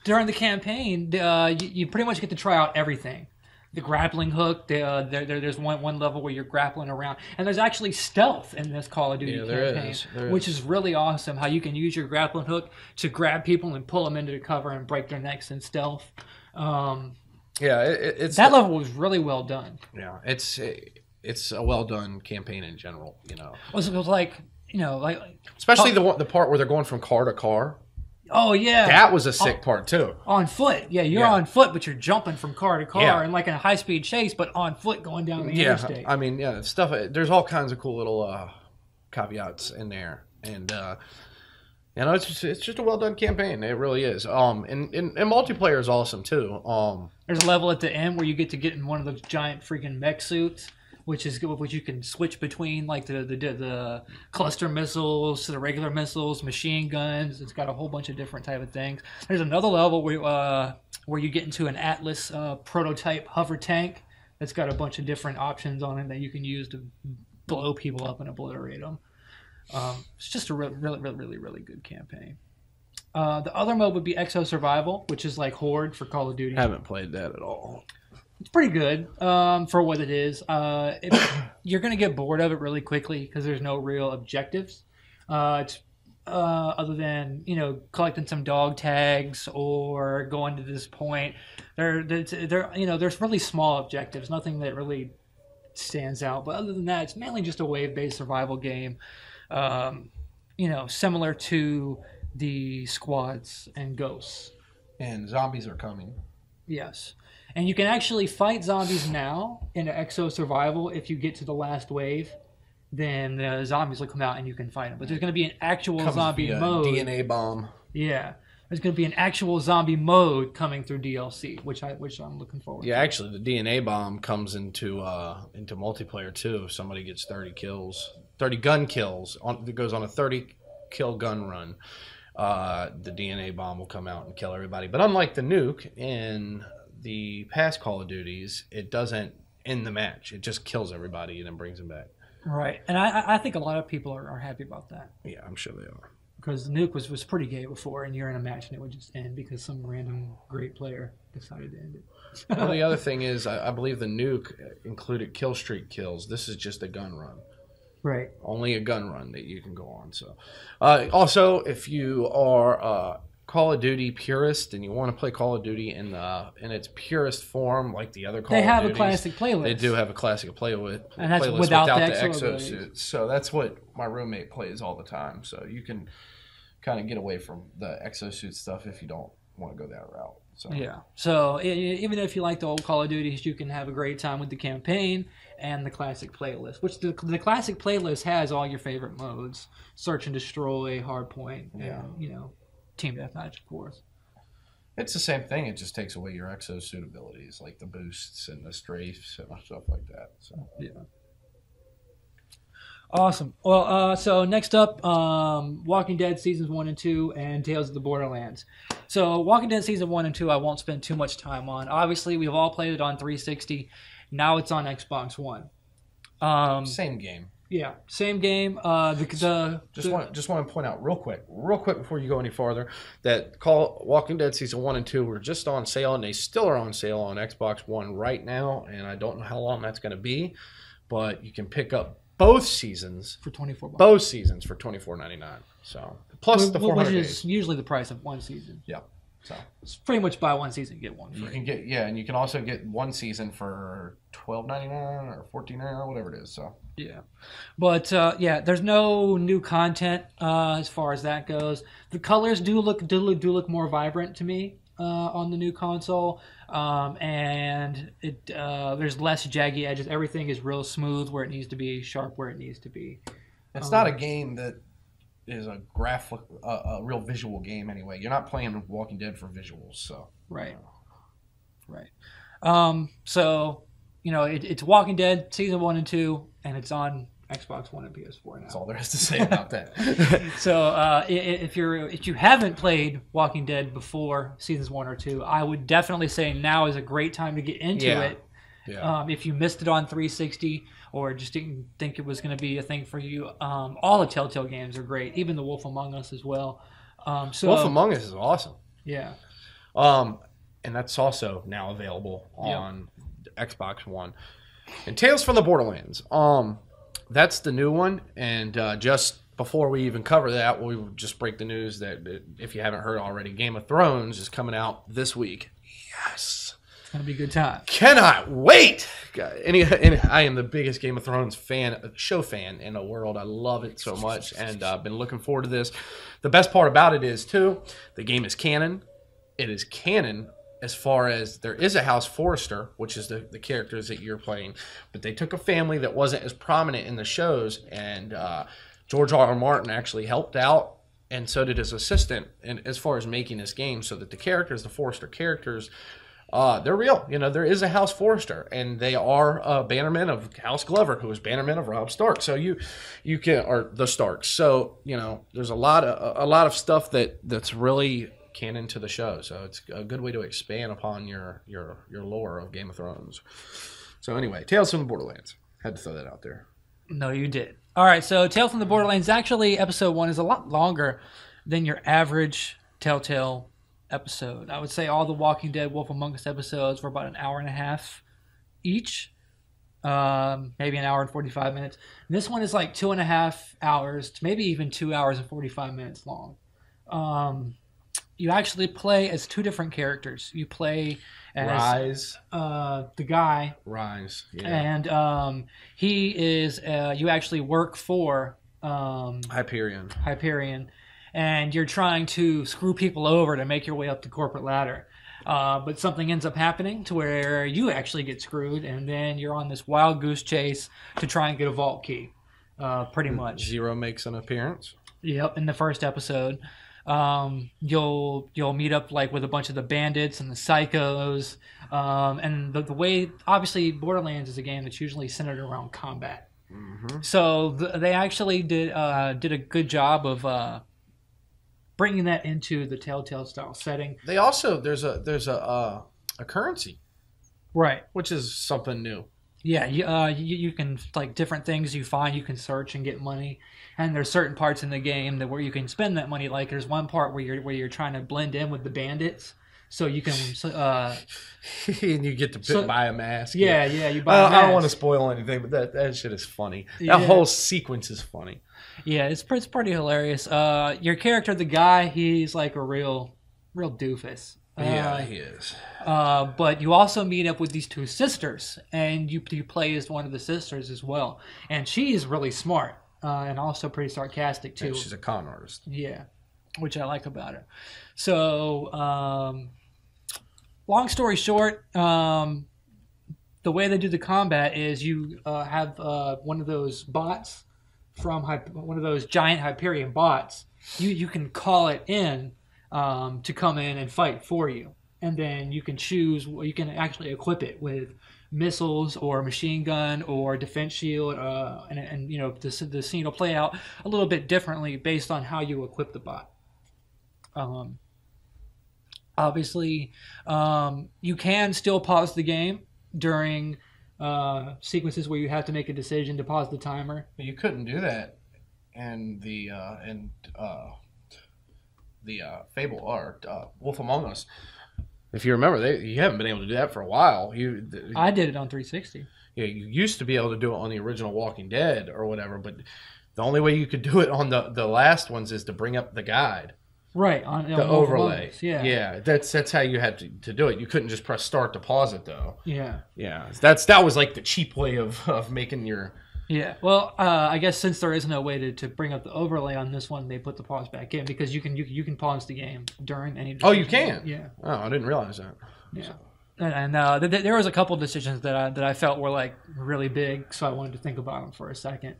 Speaker 2: During the campaign, you pretty much get to try out everything. The grappling hook. There's one level where you're grappling around, and there's actually stealth in this Call of Duty campaign, which is really awesome. How you can use your grappling hook to grab people and pull them into the cover and break their necks in stealth.
Speaker 3: It's
Speaker 2: that level was really well done.
Speaker 3: Yeah, it's a well done campaign in general.
Speaker 2: It was like
Speaker 3: especially the part where they're going from car to car.
Speaker 2: Oh yeah,
Speaker 3: that was a sick part too.
Speaker 2: On foot, you're on foot, but you're jumping from car to car, and like in a high speed chase, but on foot going down the interstate.
Speaker 3: I mean, stuff. There's all kinds of cool little caveats in there, and it's just a well done campaign. It really is. And multiplayer is awesome too.
Speaker 2: There's a level at the end where you get in one of those giant freaking mech suits, which you can switch between, like the cluster missiles to the regular missiles, machine guns. It's got a whole bunch of different type of things. There's another level where you get into an Atlas prototype hover tank that's got a bunch of different options on it that you can use to blow people up and obliterate them. It's just a really good campaign. The other mode would be Exo Survival, which is like Horde for Call of Duty.
Speaker 3: I haven't played that at all.
Speaker 2: It's pretty good for what it is. You're going to get bored of it really quickly because there's no real objectives. It's other than collecting some dog tags or going to this point. There's really small objectives, nothing that really stands out. But other than that, it's mainly just a wave-based survival game. Similar to the Squads and Ghosts.
Speaker 3: And zombies are coming.
Speaker 2: Yes. And you can actually fight zombies now in Exo Survival. If you get to the last wave, then the zombies will come out and you can fight them. But there's going to be an actual zombie mode.
Speaker 3: DNA bomb.
Speaker 2: Yeah. There's going to be an actual zombie mode coming through DLC, which I'm looking forward to.
Speaker 3: Yeah, actually, the DNA bomb comes into multiplayer too. If somebody gets 30 gun kills, it goes on a 30-kill gun run. The DNA bomb will come out and kill everybody. But unlike the nuke in the past Call of Duties, it doesn't end the match. It just kills everybody and then brings them back.
Speaker 2: Right. And I think a lot of people are happy about that.
Speaker 3: Yeah, I'm sure they are.
Speaker 2: Because the nuke was pretty gay before, and you're in a match and it would just end because some random great player decided to end it.
Speaker 3: Well, the other thing is, I believe the nuke included kill streak kills. This is just a gun run.
Speaker 2: Right.
Speaker 3: Only a gun run that you can go on. So, also, if you are Call of Duty purist and you want to play Call of Duty in its purest form, like the other Call of Duties,
Speaker 2: they have a classic playlist.
Speaker 3: They do have a classic playlist,
Speaker 2: and that's without the
Speaker 3: exosuits. So that's what my roommate plays all the time. So you can kind of get away from the exosuit stuff if you don't want to go that route. So.
Speaker 2: Yeah. So even if you like the old Call of Duties, you can have a great time with the campaign and the classic playlist, which the classic playlist has all your favorite modes: search and destroy, hardpoint, and team deathmatch, of course.
Speaker 3: It's the same thing. It just takes away your exosuit abilities, like the boosts and the strafes and stuff like that. So
Speaker 2: yeah. Awesome. Well, so next up, Walking Dead Seasons 1 and 2 and Tales of the Borderlands. So Walking Dead Season 1 and 2 I won't spend too much time on. Obviously, we've all played it on 360. Now it's on Xbox One.
Speaker 3: Same game.
Speaker 2: Yeah, same game.
Speaker 3: Just want to point out real quick before you go any farther, that Walking Dead Season 1 and 2 were just on sale, and they still are on sale on Xbox One right now, and I don't know how long that's going to be, but you can pick up both seasons
Speaker 2: for $24.
Speaker 3: Both seasons for $24.99. So plus the 400
Speaker 2: which is
Speaker 3: days.
Speaker 2: usually the price of one season.
Speaker 3: Yeah. So
Speaker 2: it's pretty much buy one season, get one free.
Speaker 3: You can get and you can also get one season for $12.99 or $14.99 or whatever it is. So
Speaker 2: yeah, but there's no new content as far as that goes. The colors do look more vibrant to me on the new console, and there's less jaggy edges. Everything is real smooth where it needs to be, sharp where it needs to be.
Speaker 3: It's not a game that is a real visual game anyway. You're not playing Walking Dead for visuals, so
Speaker 2: right. So it's Walking Dead Season 1 and 2, and it's on Xbox One and PS4 now.
Speaker 3: That's all there is to say about that.
Speaker 2: So if you haven't played Walking Dead before Seasons 1 or 2, I would definitely say now is a great time to get into it. Yeah. If you missed it on 360 or just didn't think it was going to be a thing for you, all the Telltale games are great. Even The Wolf Among Us as well.
Speaker 3: Wolf Among Us is awesome.
Speaker 2: Yeah.
Speaker 3: And that's also now available on Xbox One. And Tales from the Borderlands. That's the new one. And just before we even cover that, we will just break the news that if you haven't heard already, Game of Thrones is coming out this week. Yes.
Speaker 2: It's going to be a good time.
Speaker 3: Cannot wait. I am the biggest Game of Thrones show fan in the world. I love it so much. And I've been looking forward to this. The best part about it is, too, the game is canon. It is canon as far as there is a House Forrester, which is the characters that you're playing. But they took a family that wasn't as prominent in the shows, and George R. R. Martin actually helped out, and so did his assistant, and as far as making this game, so that the characters, the Forrester characters, they're real. There is a House Forrester, and they are bannermen of House Glover, who is bannermen of Robb Stark. So you can, or the Starks. So there's a lot of stuff that's really canon to the show, so it's a good way to expand upon your lore of Game of Thrones. So anyway, Tales from the Borderlands. Had to throw that out there.
Speaker 2: No, you did. All right, so Tales from the Borderlands, actually, episode 1 is a lot longer than your average Telltale episode. I would say all the Walking Dead, Wolf Among Us episodes were about an hour and a half each, maybe an hour and 45 minutes. And this one is like 2.5 hours, maybe even 2 hours and 45 minutes long. You actually play as 2 different characters. You play as
Speaker 3: Rise,
Speaker 2: the guy.
Speaker 3: Rise, yeah.
Speaker 2: And he is. You actually work for Hyperion, and you're trying to screw people over to make your way up the corporate ladder. But something ends up happening to where you actually get screwed, and then you're on this wild goose chase to try and get a vault key. Pretty much.
Speaker 3: Zero makes an appearance.
Speaker 2: Yep, in the first episode. You'll meet up like with a bunch of the bandits and the psychos, and the way, obviously, Borderlands is a game that's usually centered around combat. Mm-hmm. So they actually did a good job of bringing that into the Telltale style setting.
Speaker 3: They also there's a currency,
Speaker 2: right,
Speaker 3: which is something new.
Speaker 2: Yeah, you can, like, different things you find, you can search and get money, and there's certain parts in the game that where you can spend that money. Like there's one part where you're trying to blend in with the bandits, so you can
Speaker 3: and you get to buy a mask.
Speaker 2: Yeah, you buy a mask.
Speaker 3: I don't want to spoil anything, but that shit is funny. That whole sequence is funny.
Speaker 2: Yeah, it's pretty hilarious. Your character, the guy, he's like a real doofus.
Speaker 3: Yeah, he is.
Speaker 2: But you also meet up with these 2 sisters, and you play as one of the sisters as well. And she is really smart, and also pretty sarcastic too.
Speaker 3: And she's a con artist.
Speaker 2: Yeah, which I like about her. So, long story short, the way they do the combat is you have one of those bots from one of those giant Hyperion bots. You can call it in. To come in and fight for you, and then you can choose. You can actually equip it with missiles or machine gun or defense shield, and the scene will play out a little bit differently based on how you equip the bot. Obviously, you can still pause the game during sequences where you have to make a decision to pause the timer.
Speaker 3: But you couldn't do that in the Fable or Wolf Among Us. If you remember, you haven't been able to do that for a while.
Speaker 2: I did it on 360.
Speaker 3: Yeah, you used to be able to do it on the original Walking Dead or whatever, but the only way you could do it on the last ones is to bring up the guide.
Speaker 2: Right, on
Speaker 3: the overlay.
Speaker 2: Yeah,
Speaker 3: that's how you had to do it. You couldn't just press start to pause it though.
Speaker 2: Yeah.
Speaker 3: That was like the cheap way of making your.
Speaker 2: Yeah, well, I guess since there is no way to bring up the overlay on this one, they put the pause back in because you can pause the game during any decision.
Speaker 3: Oh, you can?
Speaker 2: Yeah.
Speaker 3: Oh, I didn't realize that.
Speaker 2: Yeah. So. And there was a couple decisions that I felt were like really big, so I wanted to think about them for a second.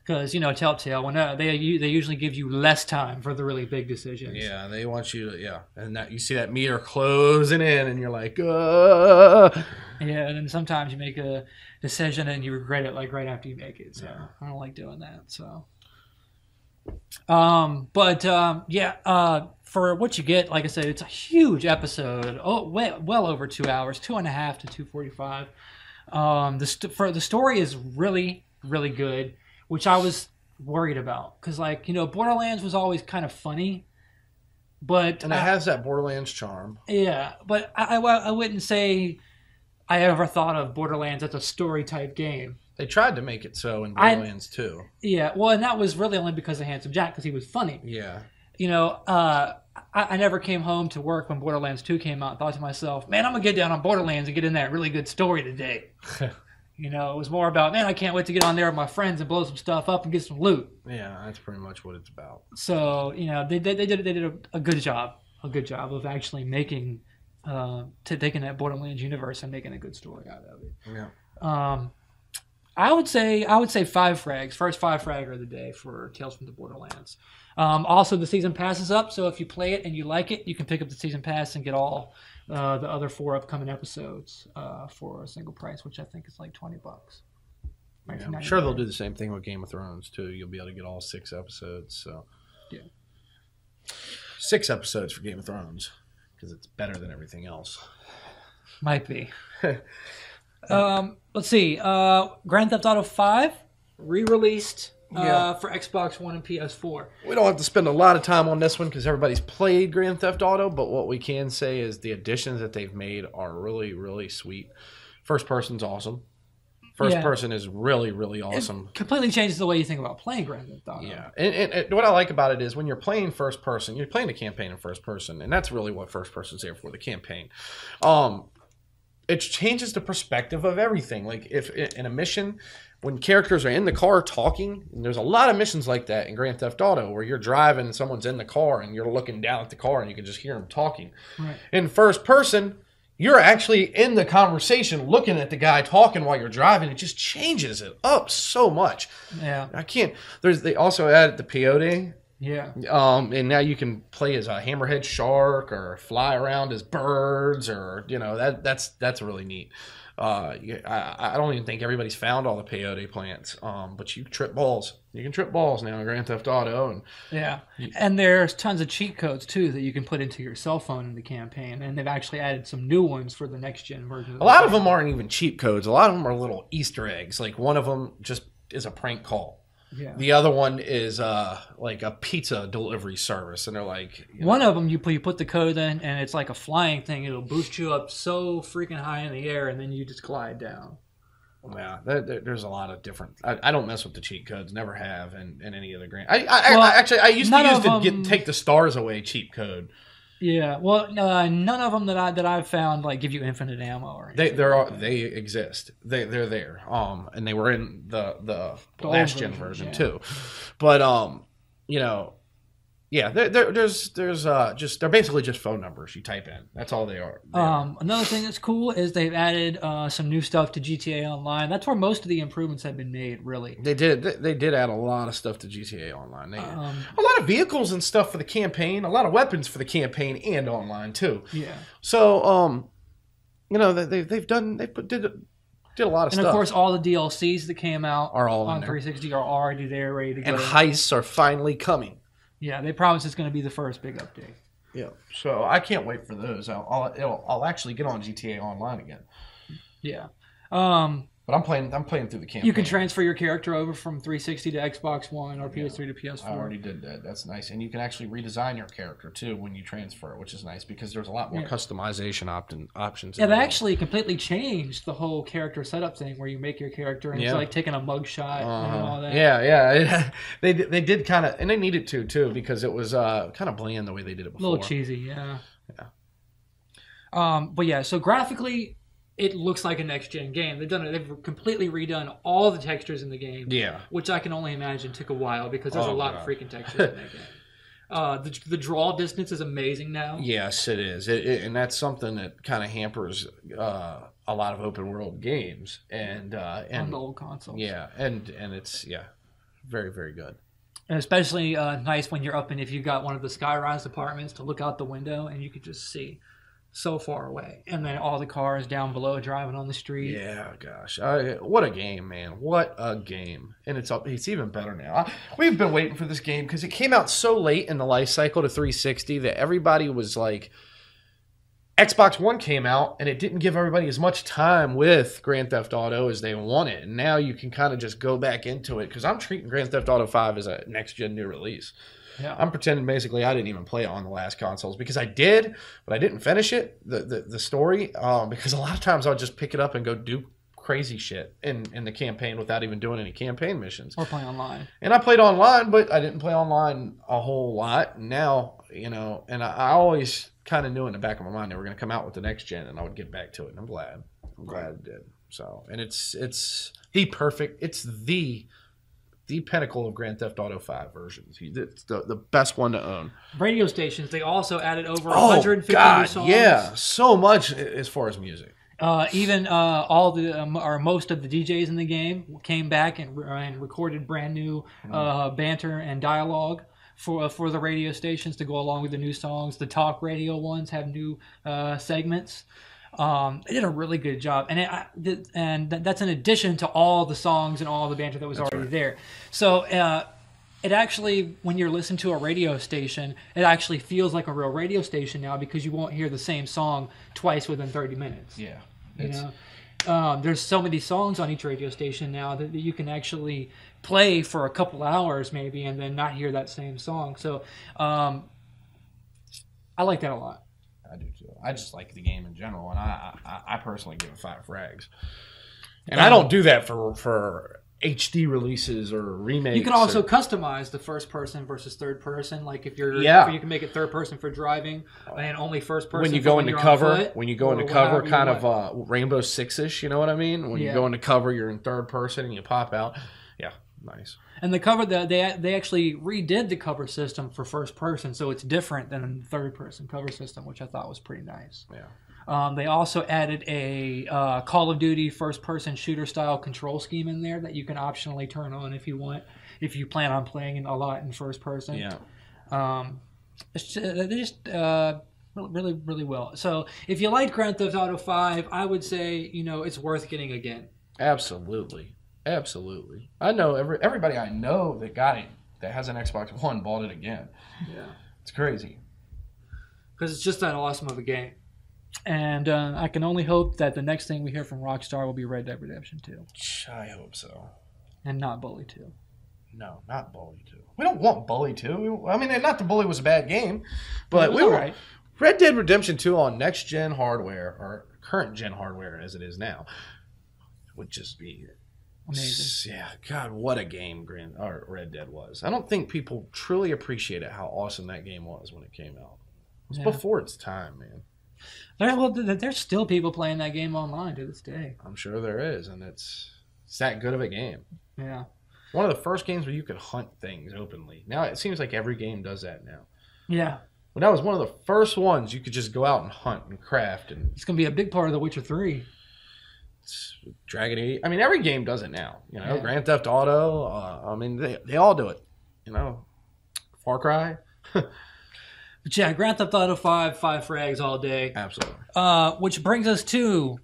Speaker 2: Because, Telltale, when they usually give you less time for the really big decisions.
Speaker 3: Yeah, they want you to, and that you see that meter closing in, and you're like,
Speaker 2: Yeah, and then sometimes you make a decision and you regret it like right after you make it. So
Speaker 3: yeah.
Speaker 2: I don't like doing that. So, for what you get, like I said, it's a huge episode. Oh, well over 2 hours, 2.5 to 2:45. The story is really, really good, which I was worried about because, Borderlands was always kind of funny, But
Speaker 3: And it has that Borderlands charm.
Speaker 2: Yeah, but I wouldn't say I ever thought of Borderlands as a story type game.
Speaker 3: They tried to make it so in Borderlands 2.
Speaker 2: Yeah, well, and that was really only because of Handsome Jack, because he was funny.
Speaker 3: Yeah.
Speaker 2: You know, I never came home to work when Borderlands 2 came out and thought to myself, man, I'm going to get down on Borderlands and get in that really good story today. You know, it was more about, man, I can't wait to get on there with my friends and blow some stuff up and get some loot.
Speaker 3: Yeah, that's pretty much what it's about.
Speaker 2: So, you know, they did a good job of actually making, taking that Borderlands universe and making a good story out of it.
Speaker 3: Yeah.
Speaker 2: I would say 5 frags. First 5 fragger of the day for Tales from the Borderlands. Also, the season pass is up, so if you play it and you like it, you can pick up the season pass and get all the other 4 upcoming episodes for a single price, which I think is like $20.
Speaker 3: Yeah, I'm sure they'll do the same thing with Game of Thrones too. You'll be able to get all 6 episodes. So
Speaker 2: yeah,
Speaker 3: 6 episodes for Game of Thrones because it's better than everything else.
Speaker 2: Might be. Let's see. Grand Theft Auto 5 re-released for Xbox One and PS4.
Speaker 3: We don't have to spend a lot of time on this one because everybody's played Grand Theft Auto, but what we can say is the additions that they've made are really, really sweet. First person's awesome. First person is really, really awesome.
Speaker 2: It completely changes the way you think about playing Grand Theft Auto.
Speaker 3: Yeah, and what I like about it is when you're playing first person, you're playing the campaign in first person, and that's really what first person's there for, the campaign. It changes the perspective of everything. Like if in a mission, when characters are in the car talking, and there's a lot of missions like that in Grand Theft Auto where you're driving and someone's in the car and you're looking down at the car and you can just hear them talking.
Speaker 2: Right.
Speaker 3: In first person, you're actually in the conversation looking at the guy talking while you're driving. It just changes it up so much.
Speaker 2: Yeah.
Speaker 3: I can't. They also added the peyote.
Speaker 2: Yeah.
Speaker 3: And now you can play as a hammerhead shark or fly around as birds, or that's really neat. I don't even think everybody's found all the peyote plants. But you trip balls. You can trip balls now in Grand Theft Auto,
Speaker 2: and there's tons of cheat codes too that you can put into your cell phone in the campaign, and they've actually added some new ones for the next gen version.
Speaker 3: A lot of them aren't even cheat codes. A lot of them are little Easter eggs. Like one of them just is a prank call.
Speaker 2: Yeah.
Speaker 3: The other one is like a pizza delivery service, and they're like
Speaker 2: one of them you put the code in, and it's like a flying thing. It'll boost you up so freaking high in the air, and then you just glide down.
Speaker 3: Yeah, there's a lot of different. I don't mess with the cheat codes. Never have, in any other game. I used to take the stars away cheat code.
Speaker 2: Yeah, well, none of them that I've found like give you infinite ammo or anything.
Speaker 3: They exist. They're there. And they were in the last gen version too. But they're basically just phone numbers you type in. That's all they are.
Speaker 2: Another thing that's cool is they've added some new stuff to GTA Online. That's where most of the improvements have been made, really.
Speaker 3: They did add a lot of stuff to GTA Online. A lot of vehicles and stuff for the campaign, a lot of weapons for the campaign and online too.
Speaker 2: Yeah.
Speaker 3: So they did a lot of stuff.
Speaker 2: And of course, all the DLCs that came out
Speaker 3: are all
Speaker 2: on 360 are already there, ready to go.
Speaker 3: And heists are finally coming.
Speaker 2: Yeah, they promise it's going to be the first big update.
Speaker 3: Yeah, so I can't wait for those. I'll actually get on GTA Online again.
Speaker 2: Yeah,
Speaker 3: but I'm playing through the campaign.
Speaker 2: You can transfer your character over from 360 to Xbox One or PS3 to PS4.
Speaker 3: I already did that. That's nice, and you can actually redesign your character too when you transfer, which is nice because there's a lot more customization options.
Speaker 2: Yeah, they actually completely changed the whole character setup thing where you make your character and it's like taking a mugshot and all that.
Speaker 3: Yeah. They did kind of, and they needed to too because it was kind of bland the way they did it before.
Speaker 2: A little cheesy, yeah. But yeah, so graphically, it looks like a next-gen game. They've completely redone all the textures in the game.
Speaker 3: Yeah.
Speaker 2: Which I can only imagine took a while because there's a lot of freaking textures in that game. The draw distance is amazing now.
Speaker 3: Yes, it is. And that's something that kind of hampers a lot of open-world games. And
Speaker 2: on the old consoles.
Speaker 3: Yeah, and it's, very, very good.
Speaker 2: And especially nice when you're up and if you've got one of the skyrise apartments to look out the window and you could just see so far away, and then all the cars down below driving on the street.
Speaker 3: Yeah, gosh, what a game, man! What a game, and it's even better now. We've been waiting for this game because it came out so late in the life cycle to 360 that everybody was like, Xbox One came out, and it didn't give everybody as much time with Grand Theft Auto as they wanted. And now you can kind of just go back into it, because I'm treating Grand Theft Auto 5 as a next-gen new release.
Speaker 2: Yeah.
Speaker 3: I'm pretending basically I didn't even play it on the last consoles, because I did, but I didn't finish it, the story, because a lot of times I'll just pick it up and go do crazy shit in the campaign without even doing any campaign missions.
Speaker 2: Or play online.
Speaker 3: And I played online, but I didn't play online a whole lot. Now, and I always kind of knew in the back of my mind they were going to come out with the next gen, and I would get back to it. And I'm glad it did. So, and it's the perfect, it's the pinnacle of Grand Theft Auto 5 versions. It's the best one to own.
Speaker 2: Radio stations, they also added over 150 new songs.
Speaker 3: Yeah, so much as far as music.
Speaker 2: Even all the or most of the DJs in the game came back and recorded brand new banter and dialogue for the radio stations to go along with the new songs. The talk radio ones have new segments. They did a really good job, and that's in addition to all the songs and all the banter that was already there. So it actually, when you're listening to a radio station, it actually feels like a real radio station now, because you won't hear the same song twice within 30 minutes.
Speaker 3: Yeah.
Speaker 2: There's so many songs on each radio station now that you can actually play for a couple hours maybe and then not hear that same song. So I like that a lot.
Speaker 3: I do too. I just like the game in general, and I personally give it 5 frags. And I don't do that for HD releases or remakes.
Speaker 2: You can also customize the first person versus third person. Like if you can make it third person for driving and only first person
Speaker 3: when you go into cover.
Speaker 2: Foot,
Speaker 3: when you go into cover, kind of Rainbow Six-ish. You know what I mean? When you go into cover, you're in third person and you pop out. Yeah, nice. And
Speaker 2: the cover, they actually redid the cover system for first person, so it's different than the third person cover system, which I thought was pretty nice.
Speaker 3: Yeah.
Speaker 2: They also added a Call of Duty first-person shooter-style control scheme in there that you can optionally turn on if you want, if you plan on playing a lot in first person.
Speaker 3: Yeah.
Speaker 2: They just really, really well. So if you liked Grand Theft Auto 5, I would say it's worth getting again.
Speaker 3: Absolutely. I know everybody I know that got it, that has an Xbox One, bought it again.
Speaker 2: Yeah.
Speaker 3: It's crazy.
Speaker 2: Because it's just that awesome of a game. And I can only hope that the next thing we hear from Rockstar will be Red Dead Redemption 2.
Speaker 3: I hope so.
Speaker 2: And not Bully 2.
Speaker 3: No, not Bully 2. We don't want Bully 2. I mean, not that Bully was a bad game, but we were right. Red Dead Redemption 2 on next-gen hardware, or current-gen hardware as it is now, would just be amazing. Yeah, God, what a game Red Dead was. I don't think people truly appreciated how awesome that game was when it came out. It was before its time, man.
Speaker 2: There's still people playing that game online to this day.
Speaker 3: I'm sure there is, and it's that good of a game.
Speaker 2: Yeah.
Speaker 3: One of the first games where you could hunt things openly. Now it seems like every game does that now.
Speaker 2: Yeah.
Speaker 3: But that was one of the first ones you could just go out and hunt and craft. And
Speaker 2: it's going to be a big part of The Witcher 3.
Speaker 3: Dragon Age. I mean, every game does it now. Grand Theft Auto. I mean, they all do it. Far Cry.
Speaker 2: But yeah, Grand Theft Auto 5 frags all day.
Speaker 3: Absolutely.
Speaker 2: Which brings us to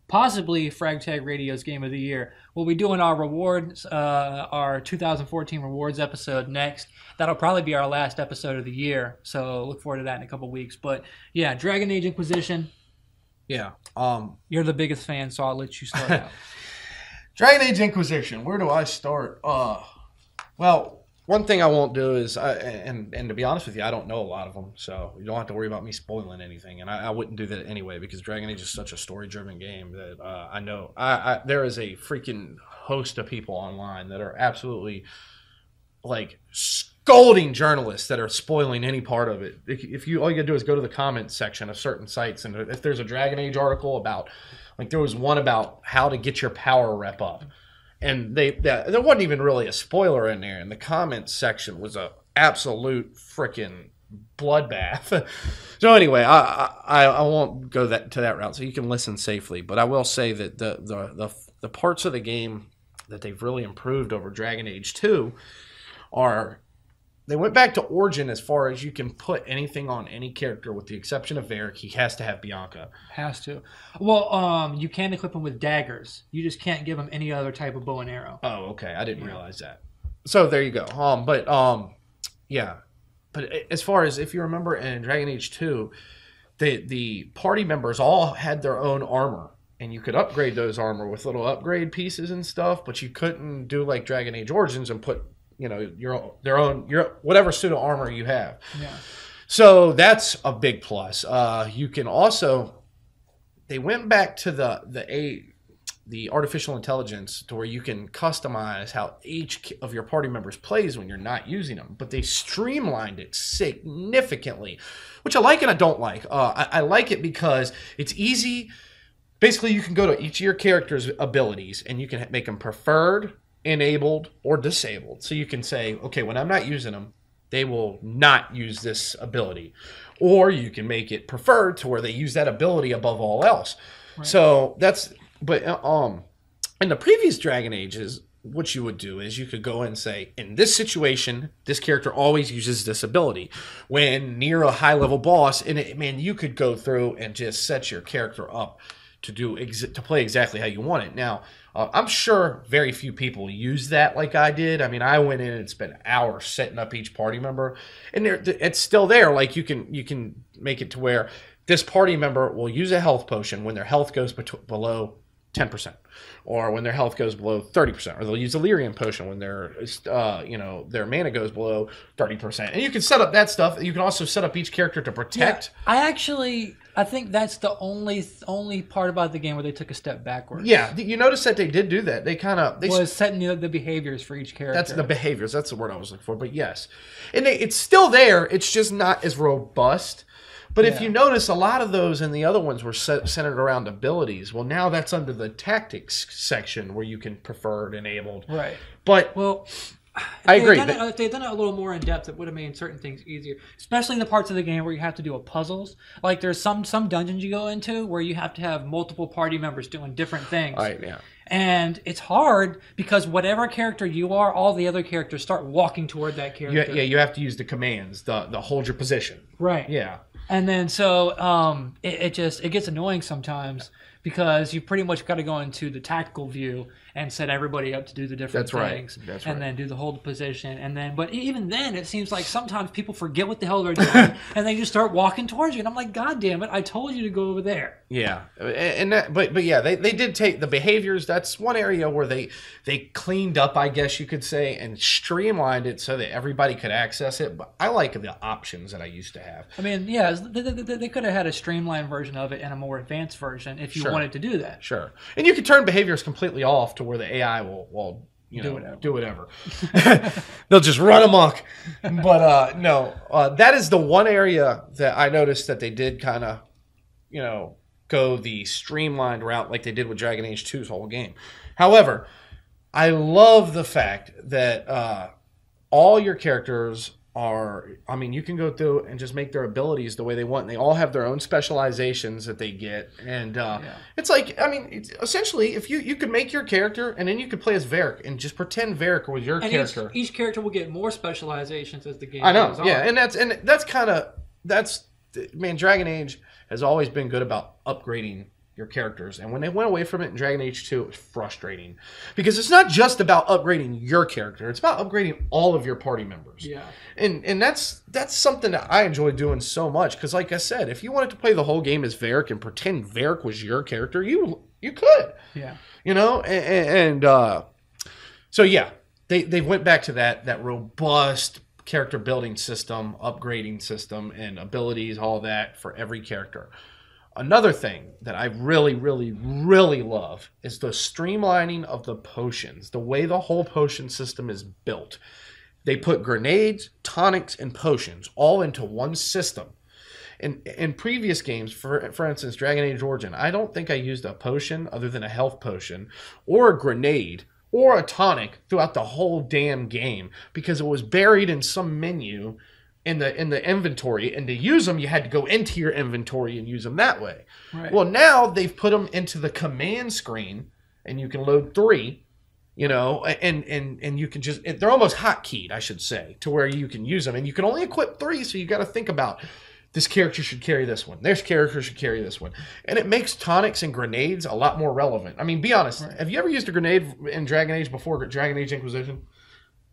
Speaker 2: possibly Frag Tag Radio's Game of the Year. We'll be doing our rewards, our 2014 rewards episode next. That'll probably be our last episode of the year, so look forward to that in a couple weeks. But yeah, Dragon Age Inquisition.
Speaker 3: Yeah.
Speaker 2: You're the biggest fan, so I'll let you start out.
Speaker 3: Dragon Age Inquisition. Where do I start? Well, one thing I won't do is, and to be honest with you, I don't know a lot of them, so you don't have to worry about me spoiling anything. And I wouldn't do that anyway, because Dragon Age is such a story-driven game that I know there is a freaking host of people online that are absolutely like scolding journalists that are spoiling any part of it. All you gotta do is go to the comments section of certain sites, and if there's a Dragon Age article about, like there was one about how to get your power rep up. And there wasn't even really a spoiler in there, and the comments section was a absolute freaking bloodbath. So anyway, I won't go to that route, so you can listen safely. But I will say that the parts of the game that they've really improved over Dragon Age 2 are, they went back to Origin as far as you can put anything on any character with the exception of Varric. He has to have Bianca.
Speaker 2: Has to. Well, you can equip him with daggers. You just can't give him any other type of bow and arrow.
Speaker 3: Oh, okay. I didn't realize that. So there you go. Yeah. But as far as, if you remember in Dragon Age 2, the party members all had their own armor, and you could upgrade those armor with little upgrade pieces and stuff, but you couldn't do like Dragon Age Origins and put, you know, your whatever suit of armor you have.
Speaker 2: Yeah.
Speaker 3: So that's a big plus. You can also, they went back to the artificial intelligence to where you can customize how each of your party members plays when you're not using them, but they streamlined it significantly, which I like and I don't like. I like it because it's easy. Basically, you can go to each of your character's abilities and you can make them preferred, enabled, or disabled. So you can say, okay, when I'm not using them, they will not use this ability. Or you can make it preferred to where they use that ability above all else. Right. So that's, but in the previous Dragon Ages, what you would do is you could go and say, in this situation, this character always uses this ability. When near a high-level boss, man, you could go through and just set your character up to play exactly how you want it. Now, I'm sure very few people use that like I did. I mean, I went in and spent hours setting up each party member, and it's still there. Like you can make it to where this party member will use a health potion when their health goes below 10%, or when their health goes below 30%, or they'll use a Lyrian potion when their mana goes below 30%. And you can set up that stuff. You can also set up each character to protect.
Speaker 2: Yeah, I think that's the only part about the game where they took a step backwards.
Speaker 3: Yeah, you notice that they did do that. They
Speaker 2: was setting the behaviors for each character.
Speaker 3: That's the behaviors. That's the word I was looking for. But yes, and it's still there. It's just not as robust. But if you notice, a lot of those and the other ones were centered around abilities. Well, now that's under the tactics section where you can prefer it enabled.
Speaker 2: Right.
Speaker 3: But
Speaker 2: I
Speaker 3: agree.
Speaker 2: If they'd done it a little more in depth, it would have made certain things easier. Especially in the parts of the game where you have to do puzzles. Like there's some dungeons you go into where you have to have multiple party members doing different things.
Speaker 3: Right, yeah.
Speaker 2: And it's hard because whatever character you are, all the other characters start walking toward that character.
Speaker 3: You have to use the commands, the hold your position.
Speaker 2: Right.
Speaker 3: Yeah.
Speaker 2: And then so it gets annoying sometimes because you pretty much got to go into the tactical view and set everybody up to do the different things.
Speaker 3: That's
Speaker 2: right. And then do the hold position. But even then, it seems like sometimes people forget what the hell they're doing and they just start walking towards you. And I'm like, God damn it, I told you to go over there.
Speaker 3: Yeah. But yeah, they did take the behaviors. That's one area where they cleaned up, I guess you could say, and streamlined it so that everybody could access it. But I like the options that I used to have.
Speaker 2: I mean, yeah, they could have had a streamlined version of it and a more advanced version if you wanted to do that.
Speaker 3: Sure. And you could turn behaviors completely off to where the AI will do whatever. They'll just run amok. But that is the one area that I noticed that they did kind of, go the streamlined route like they did with Dragon Age 2's whole game. However, I love the fact that all your characters you can go through and just make their abilities the way they want. And they all have their own specializations that they get. And it's like, essentially, if you could make your character and then you could play as Varric and just pretend Varric was your character.
Speaker 2: Each character will get more specializations as the game
Speaker 3: goes
Speaker 2: on.
Speaker 3: Yeah, and Dragon Age has always been good about upgrading your characters, and when they went away from it in Dragon Age 2, it was frustrating because it's not just about upgrading your character; it's about upgrading all of your party members.
Speaker 2: Yeah,
Speaker 3: and that's something that I enjoy doing so much because, like I said, if you wanted to play the whole game as Varric and pretend Varric was your character, you could.
Speaker 2: Yeah,
Speaker 3: so yeah, they went back to that robust character building system, upgrading system, and abilities, all that for every character. Another thing that I really, really, really love is the streamlining of the potions, the way the whole potion system is built. They put grenades, tonics, and potions all into one system. In previous games, for instance, Dragon Age Origin, I don't think I used a potion other than a health potion or a grenade or a tonic throughout the whole damn game because it was buried in some menu in the inventory, and to use them you had to go into your inventory and use them that way. Right. Well, now they've put them into the command screen and you can load 3, and you can just, they're almost hotkeyed, I should say, to where you can use them, and you can only equip 3, so you got to think about this character should carry this one, this character should carry this one, and it makes tonics and grenades a lot more relevant. I mean, be honest, have you ever used a grenade in Dragon Age before Dragon Age Inquisition?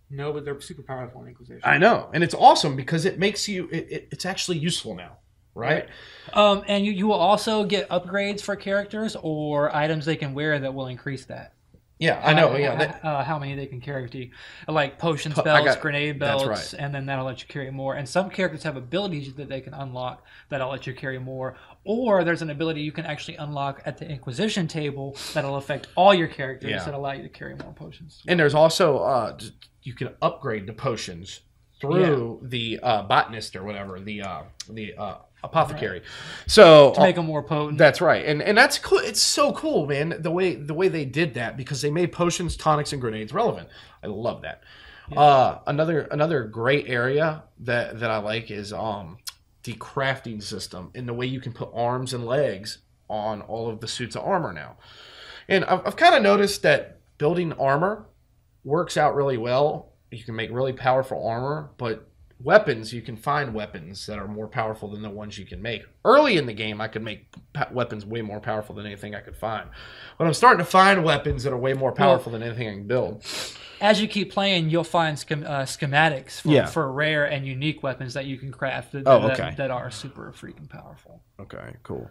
Speaker 2: No, but they're super powerful in Inquisition.
Speaker 3: I know, and it's awesome because it makes you. It's actually useful now. right?
Speaker 2: And you will also get upgrades for characters or items they can wear that will increase that.
Speaker 3: Yeah, I know. Yeah,
Speaker 2: how many they can carry to you, like potion spells, grenade belts,
Speaker 3: that's right.
Speaker 2: and then that'll let you carry more. And some characters have abilities that they can unlock that'll let you carry more. Or there's an ability you can actually unlock at the Inquisition table that'll affect all your characters that allow you to carry more potions.
Speaker 3: And there's also you can upgrade the potions through the botanist or whatever, the apothecary. Right. So
Speaker 2: to make them more potent.
Speaker 3: That's right. And that's cool. It's so cool, man, the way they did that, because they made potions, tonics, and grenades relevant. I love that. Yeah. Another great area that I like is the crafting system and the way you can put arms and legs on all of the suits of armor now. And I've kind of noticed that building armor works out really well. You can make really powerful armor, but weapons, you can find weapons that are more powerful than the ones you can make. Early in the game, I could make weapons way more powerful than anything I could find. But I'm starting to find weapons that are way more powerful than anything I can build.
Speaker 2: As you keep playing, you'll find schematics for rare and unique weapons that you can craft that are super freaking powerful.
Speaker 3: Okay, cool.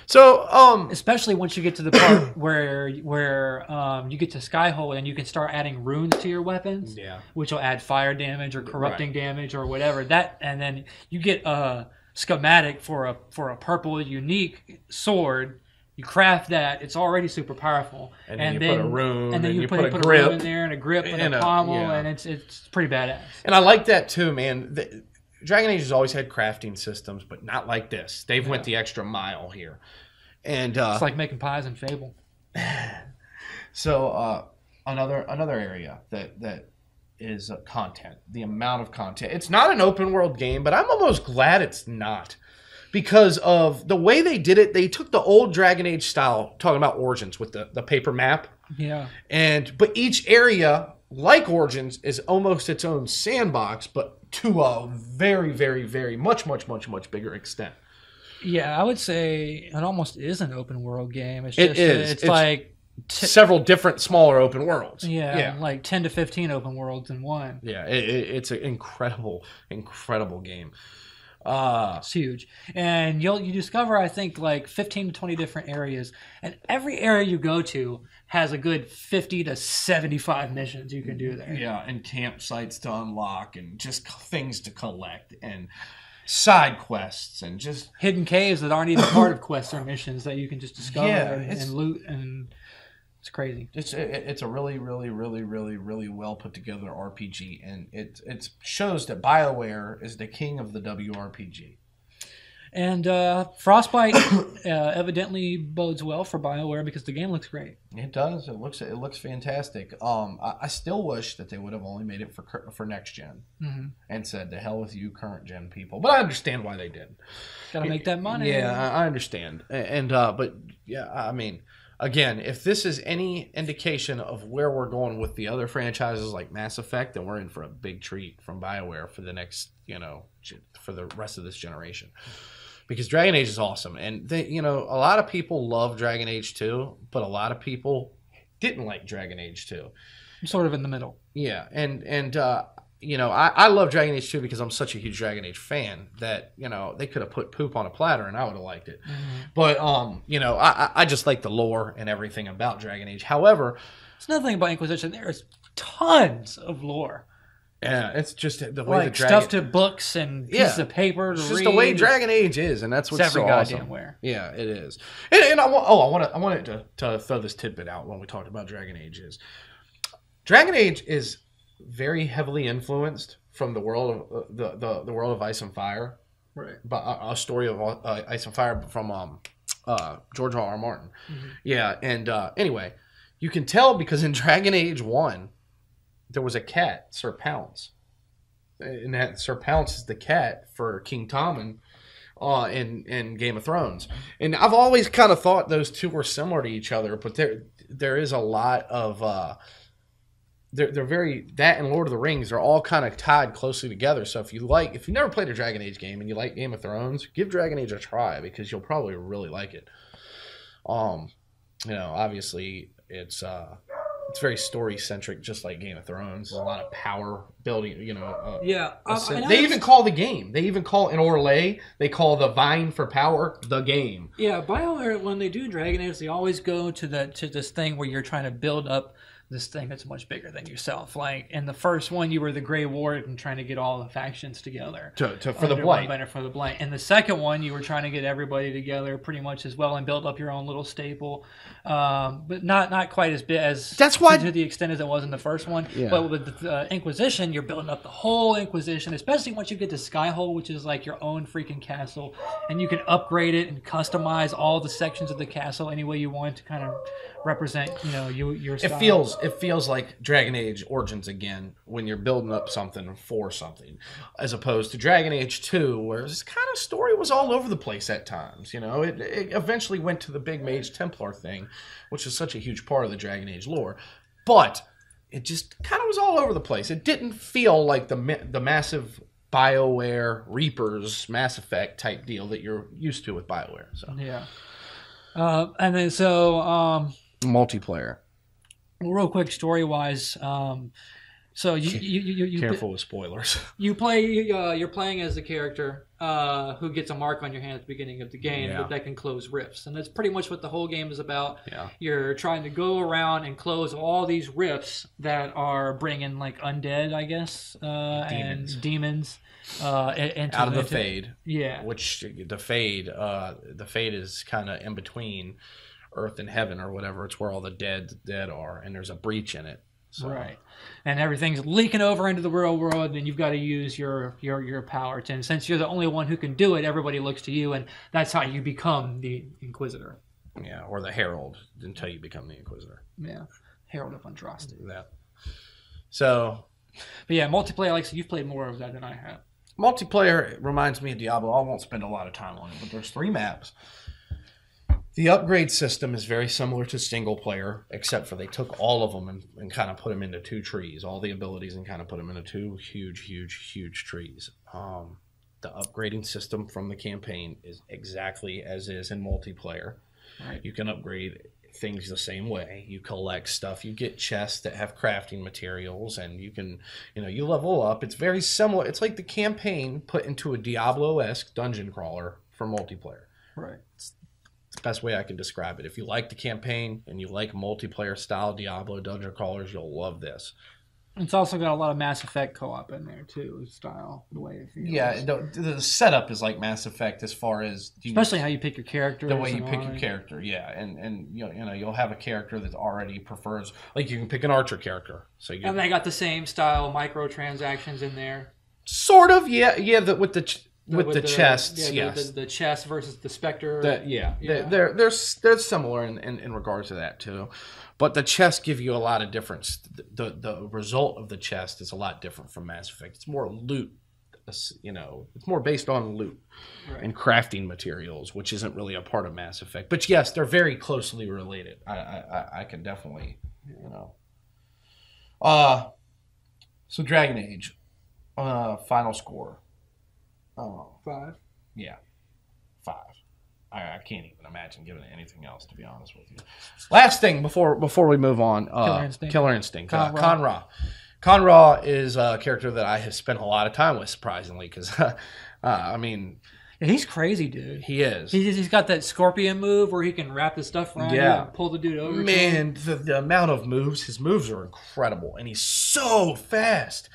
Speaker 3: So,
Speaker 2: especially once you get to the part where you get to Skyhold and you can start adding runes to your weapons, which will add fire damage or corrupting damage or whatever. And then you get a schematic for a purple unique sword. You craft that; it's already super powerful.
Speaker 3: And then you put a rune,
Speaker 2: and then you put a grip rune in there, and a grip, and a pommel, and it's pretty badass.
Speaker 3: And I like that too, man. Dragon Age has always had crafting systems, but not like this. They've went the extra mile here, and
Speaker 2: it's like making pies in Fable.
Speaker 3: So another area that is content. The amount of content. It's not an open world game, but I'm almost glad it's not. Because of the way they did it, they took the old Dragon Age style, talking about Origins with the paper map.
Speaker 2: Yeah.
Speaker 3: But each area, like Origins, is almost its own sandbox, but to a very, very, very much bigger extent.
Speaker 2: Yeah, I would say it almost is an open world game. It's like
Speaker 3: several different smaller open worlds.
Speaker 2: Yeah, like 10 to 15 open worlds in one.
Speaker 3: Yeah, it's an incredible game.
Speaker 2: It's huge, and you discover, I think, like 15 to 20 different areas, and every area you go to has a good 50 to 75 missions you can do there.
Speaker 3: Yeah, and campsites to unlock, and just things to collect, and side quests, and just
Speaker 2: hidden caves that aren't even part of quests or missions that you can just discover and loot, and it's crazy.
Speaker 3: It's a really well put together RPG, and it shows that BioWare is the king of the WRPG.
Speaker 2: And Frostbite evidently bodes well for BioWare because the game looks great.
Speaker 3: It does. It looks fantastic. I still wish that they would have only made it for next gen and said, "To hell with you, current gen people." But I understand why they did.
Speaker 2: Got to make that money.
Speaker 3: Yeah, I understand. But yeah, I mean. Again, if this is any indication of where we're going with the other franchises like Mass Effect, then we're in for a big treat from BioWare for the next, for the rest of this generation. Because Dragon Age is awesome. And, a lot of people love Dragon Age 2, but a lot of people didn't like Dragon Age 2.
Speaker 2: I'm sort of in the middle.
Speaker 3: Yeah, I love Dragon Age 2 because I'm such a huge Dragon Age fan that, they could have put poop on a platter and I would have liked it. But, I just like the lore and everything about Dragon Age. However,
Speaker 2: it's another thing about Inquisition. There's tons of lore.
Speaker 3: Yeah, it's just the way the
Speaker 2: stuff to books and pieces of paper to read. It's
Speaker 3: just the way Dragon Age is, and that's what's
Speaker 2: every
Speaker 3: so
Speaker 2: goddamn
Speaker 3: awesome.
Speaker 2: Where.
Speaker 3: Yeah, it is. And I wanted to throw this tidbit out when we talked about Dragon Age. Dragon Age is very heavily influenced from the world of the world of Ice and Fire,
Speaker 2: right?
Speaker 3: But a story of Ice and Fire from George R. R. Martin. Yeah, and anyway, you can tell because in Dragon Age 1, there was a cat, Sir Pounce, and that Sir Pounce is the cat for King Tommen in Game of Thrones. And I've always kind of thought those two were similar to each other, but there is a lot of they're very, that and Lord of the Rings are all kind of tied closely together. So if you never played a Dragon Age game and you like Game of Thrones, give Dragon Age a try because you'll probably really like it. Obviously it's It's very story centric, just like Game of Thrones. There's a lot of power building. You know. They even call the game. They even call in Orlais. They call the Vine for Power the game.
Speaker 2: Yeah, BioWare, when they do Dragon Age, they always go to this thing where you're trying to build up this thing that's much bigger than yourself. Like in the first one, you were the Grey Warden trying to get all the factions together
Speaker 3: for the Blight.
Speaker 2: For the Blight. And the second one, you were trying to get everybody together pretty much as well and build up your own little staple, but not quite as big as to the extent as it was in the first one. Yeah. But with the Inquisition, you're building up the whole Inquisition, especially once you get to Skyhold, which is like your own freaking castle, and you can upgrade it and customize all the sections of the castle any way you want to kind of represent, your style.
Speaker 3: It feels like Dragon Age Origins again when you're building up something for something, as opposed to Dragon Age 2, where this kind of story was all over the place at times. It eventually went to the big Mage Templar thing, which is such a huge part of the Dragon Age lore, but it just kind of was all over the place. It didn't feel like the massive BioWare Reapers Mass Effect type deal that you're used to with BioWare. So
Speaker 2: yeah, and then
Speaker 3: multiplayer.
Speaker 2: Real quick, story wise, so you
Speaker 3: careful with spoilers.
Speaker 2: You're playing as a character who gets a mark on your hand at the beginning of the game, but that can close rifts, and that's pretty much what the whole game is about. Yeah. You're trying to go around and close all these rifts that are bringing like undead, I guess, and demons. Out
Speaker 3: of the Fade.
Speaker 2: Yeah.
Speaker 3: Which the Fade is kind of in between Earth and Heaven or whatever. It's where all the dead are, and there's a breach in it. So.
Speaker 2: Right, and everything's leaking over into the real world, and you've got to use your power to. And since you're the only one who can do it, everybody looks to you, and that's how you become the Inquisitor.
Speaker 3: Yeah, or the Herald until you become the Inquisitor.
Speaker 2: Yeah, Herald of Andraste.
Speaker 3: Yeah. So,
Speaker 2: but yeah, multiplayer. Like so, you've played more of that than I have.
Speaker 3: Multiplayer reminds me of Diablo. I won't spend a lot of time on it, but there's 3 maps. The upgrade system is very similar to single player, except for they took all of them and kind of put them into 2 trees, all the abilities, and kind of put them into 2 huge trees. The upgrading system from the campaign is exactly as is in multiplayer. Right. You can upgrade things the same way. You collect stuff. You get chests that have crafting materials, and you can, you level up. It's very similar. It's like the campaign put into a Diablo-esque dungeon crawler for multiplayer.
Speaker 2: Right.
Speaker 3: It's the best way I can describe it. If you like the campaign and you like multiplayer style Diablo dungeon crawlers, you'll love this.
Speaker 2: It's also got a lot of Mass Effect co-op in there too, style, the way it feels.
Speaker 3: Yeah, the setup is like Mass Effect as far as
Speaker 2: especially how you pick your character.
Speaker 3: The way you pick your character, yeah, and you'll have a character that already prefers, like you can pick an archer character.
Speaker 2: And they got the same style microtransactions in there.
Speaker 3: Sort of, yeah, with the chests, yes.
Speaker 2: The chest versus the Spectre.
Speaker 3: They're similar in regards to that too. But the chests give you a lot of difference. The result of the chest is a lot different from Mass Effect. It's more loot, it's more based on loot and crafting materials, which isn't really a part of Mass Effect. But yes, they're very closely related. I can definitely, So Dragon Age, final score.
Speaker 2: 5.
Speaker 3: Yeah, 5. I can't even imagine giving it anything else, to be honest with you. Last thing before we move on, Killer Instinct. Conra is a character that I have spent a lot of time with, surprisingly, because
Speaker 2: he's crazy, dude.
Speaker 3: He is.
Speaker 2: He's got that scorpion move where he can wrap the stuff around you and pull the dude over.
Speaker 3: Man, the amount of moves, his moves are incredible, and he's so fast.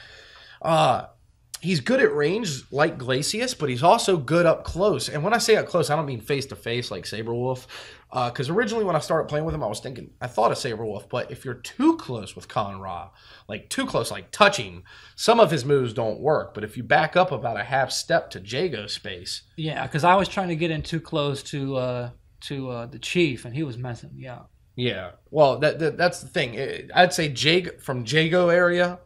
Speaker 3: He's good at range like Glacius, but he's also good up close. And when I say up close, I don't mean face-to-face like Saberwolf. Because originally when I started playing with him, I thought of Saberwolf. But if you're too close with Conra, like too close, like touching, some of his moves don't work. But if you back up about a half step to Jago space.
Speaker 2: Yeah, because I was trying to get in too close to the Chief, and he was messing me up.
Speaker 3: Yeah, well, that's the thing. I'd say from Jago area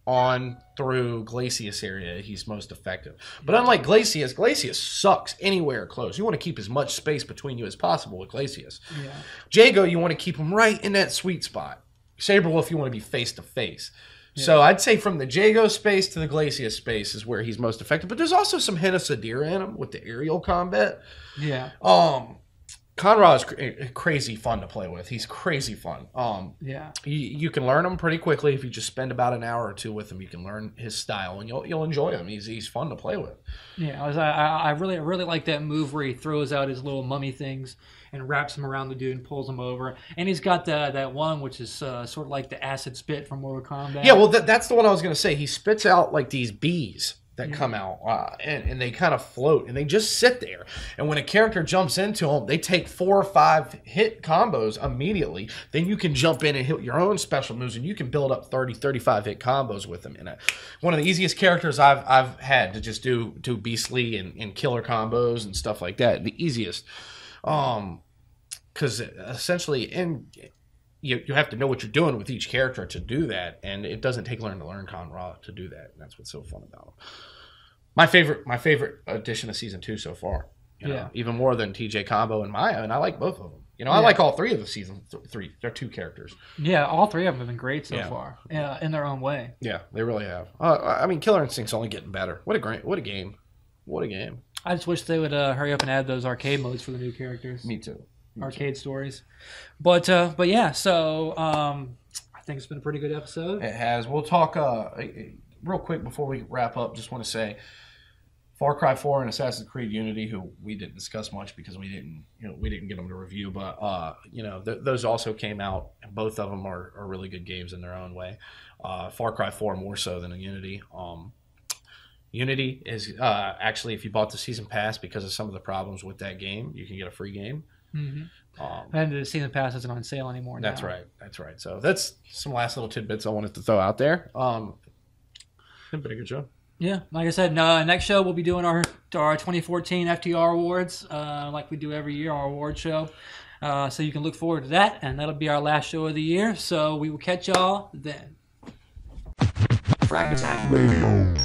Speaker 3: on through Glacius area, he's most effective. But unlike Glacius sucks anywhere close. You want to keep as much space between you as possible with Glacius. Yeah. Jago, you want to keep him right in that sweet spot. Saberwolf, you want to be face to face. So I'd say from the Jago space to the Glacius space is where he's most effective. But there's also some hint of Sadira in him with the aerial combat.
Speaker 2: Yeah.
Speaker 3: Conrad's crazy fun to play with. He's crazy fun.
Speaker 2: Yeah.
Speaker 3: You can learn him pretty quickly if you just spend about an hour or two with him. You can learn his style, and you'll enjoy him. He's fun to play with.
Speaker 2: Yeah, I really like that move where he throws out his little mummy things and wraps them around the dude and pulls him over. And he's got that one which is sort of like the acid spit from Mortal Kombat.
Speaker 3: Yeah, well, that's the one I was going to say. He spits out like these bees that come out, and they kind of float, and they just sit there. And when a character jumps into them, they take 4 or 5 hit combos immediately. Then you can jump in and hit your own special moves, and you can build up 30, 35 hit combos with them. And one of the easiest characters I've had to just do beastly and killer combos and stuff like that. The easiest. Because essentially, you have to know what you're doing with each character to do that, and it doesn't take learn to learn Conrad to do that. And that's what's so fun about him. My favorite addition of season 2 so far. You know, even more than TJ Combo and Maya, and I like both of them. You know, I like all 3 of the season 3. They're 2 characters.
Speaker 2: Yeah, all 3 of them have been great so far. Yeah, in their own way.
Speaker 3: Yeah, they really have. I mean, Killer Instinct's only getting better. What a game! What a game!
Speaker 2: I just wish they would hurry up and add those arcade modes for the new characters.
Speaker 3: Me too.
Speaker 2: Arcade stories, but yeah. So I think it's been a pretty good episode.
Speaker 3: It has. We'll talk real quick before we wrap up. Just want to say, Far Cry 4 and Assassin's Creed Unity, who we didn't discuss much because we didn't get them to review, but those also came out, and both of them are really good games in their own way. Far Cry 4 more so than Unity. Unity is actually, if you bought the season pass, because of some of the problems with that game, you can get a free game.
Speaker 2: Mm-hmm. And the season pass isn't on sale anymore now.
Speaker 3: That's right. So that's some last little tidbits I wanted to throw out there. It's been a good show.
Speaker 2: Yeah, like I said, next show we'll be doing our 2014 FTR awards, like we do every year, our award show. So you can look forward to that, and that'll be our last show of the year. So we will catch y'all then.
Speaker 1: Frag Radio.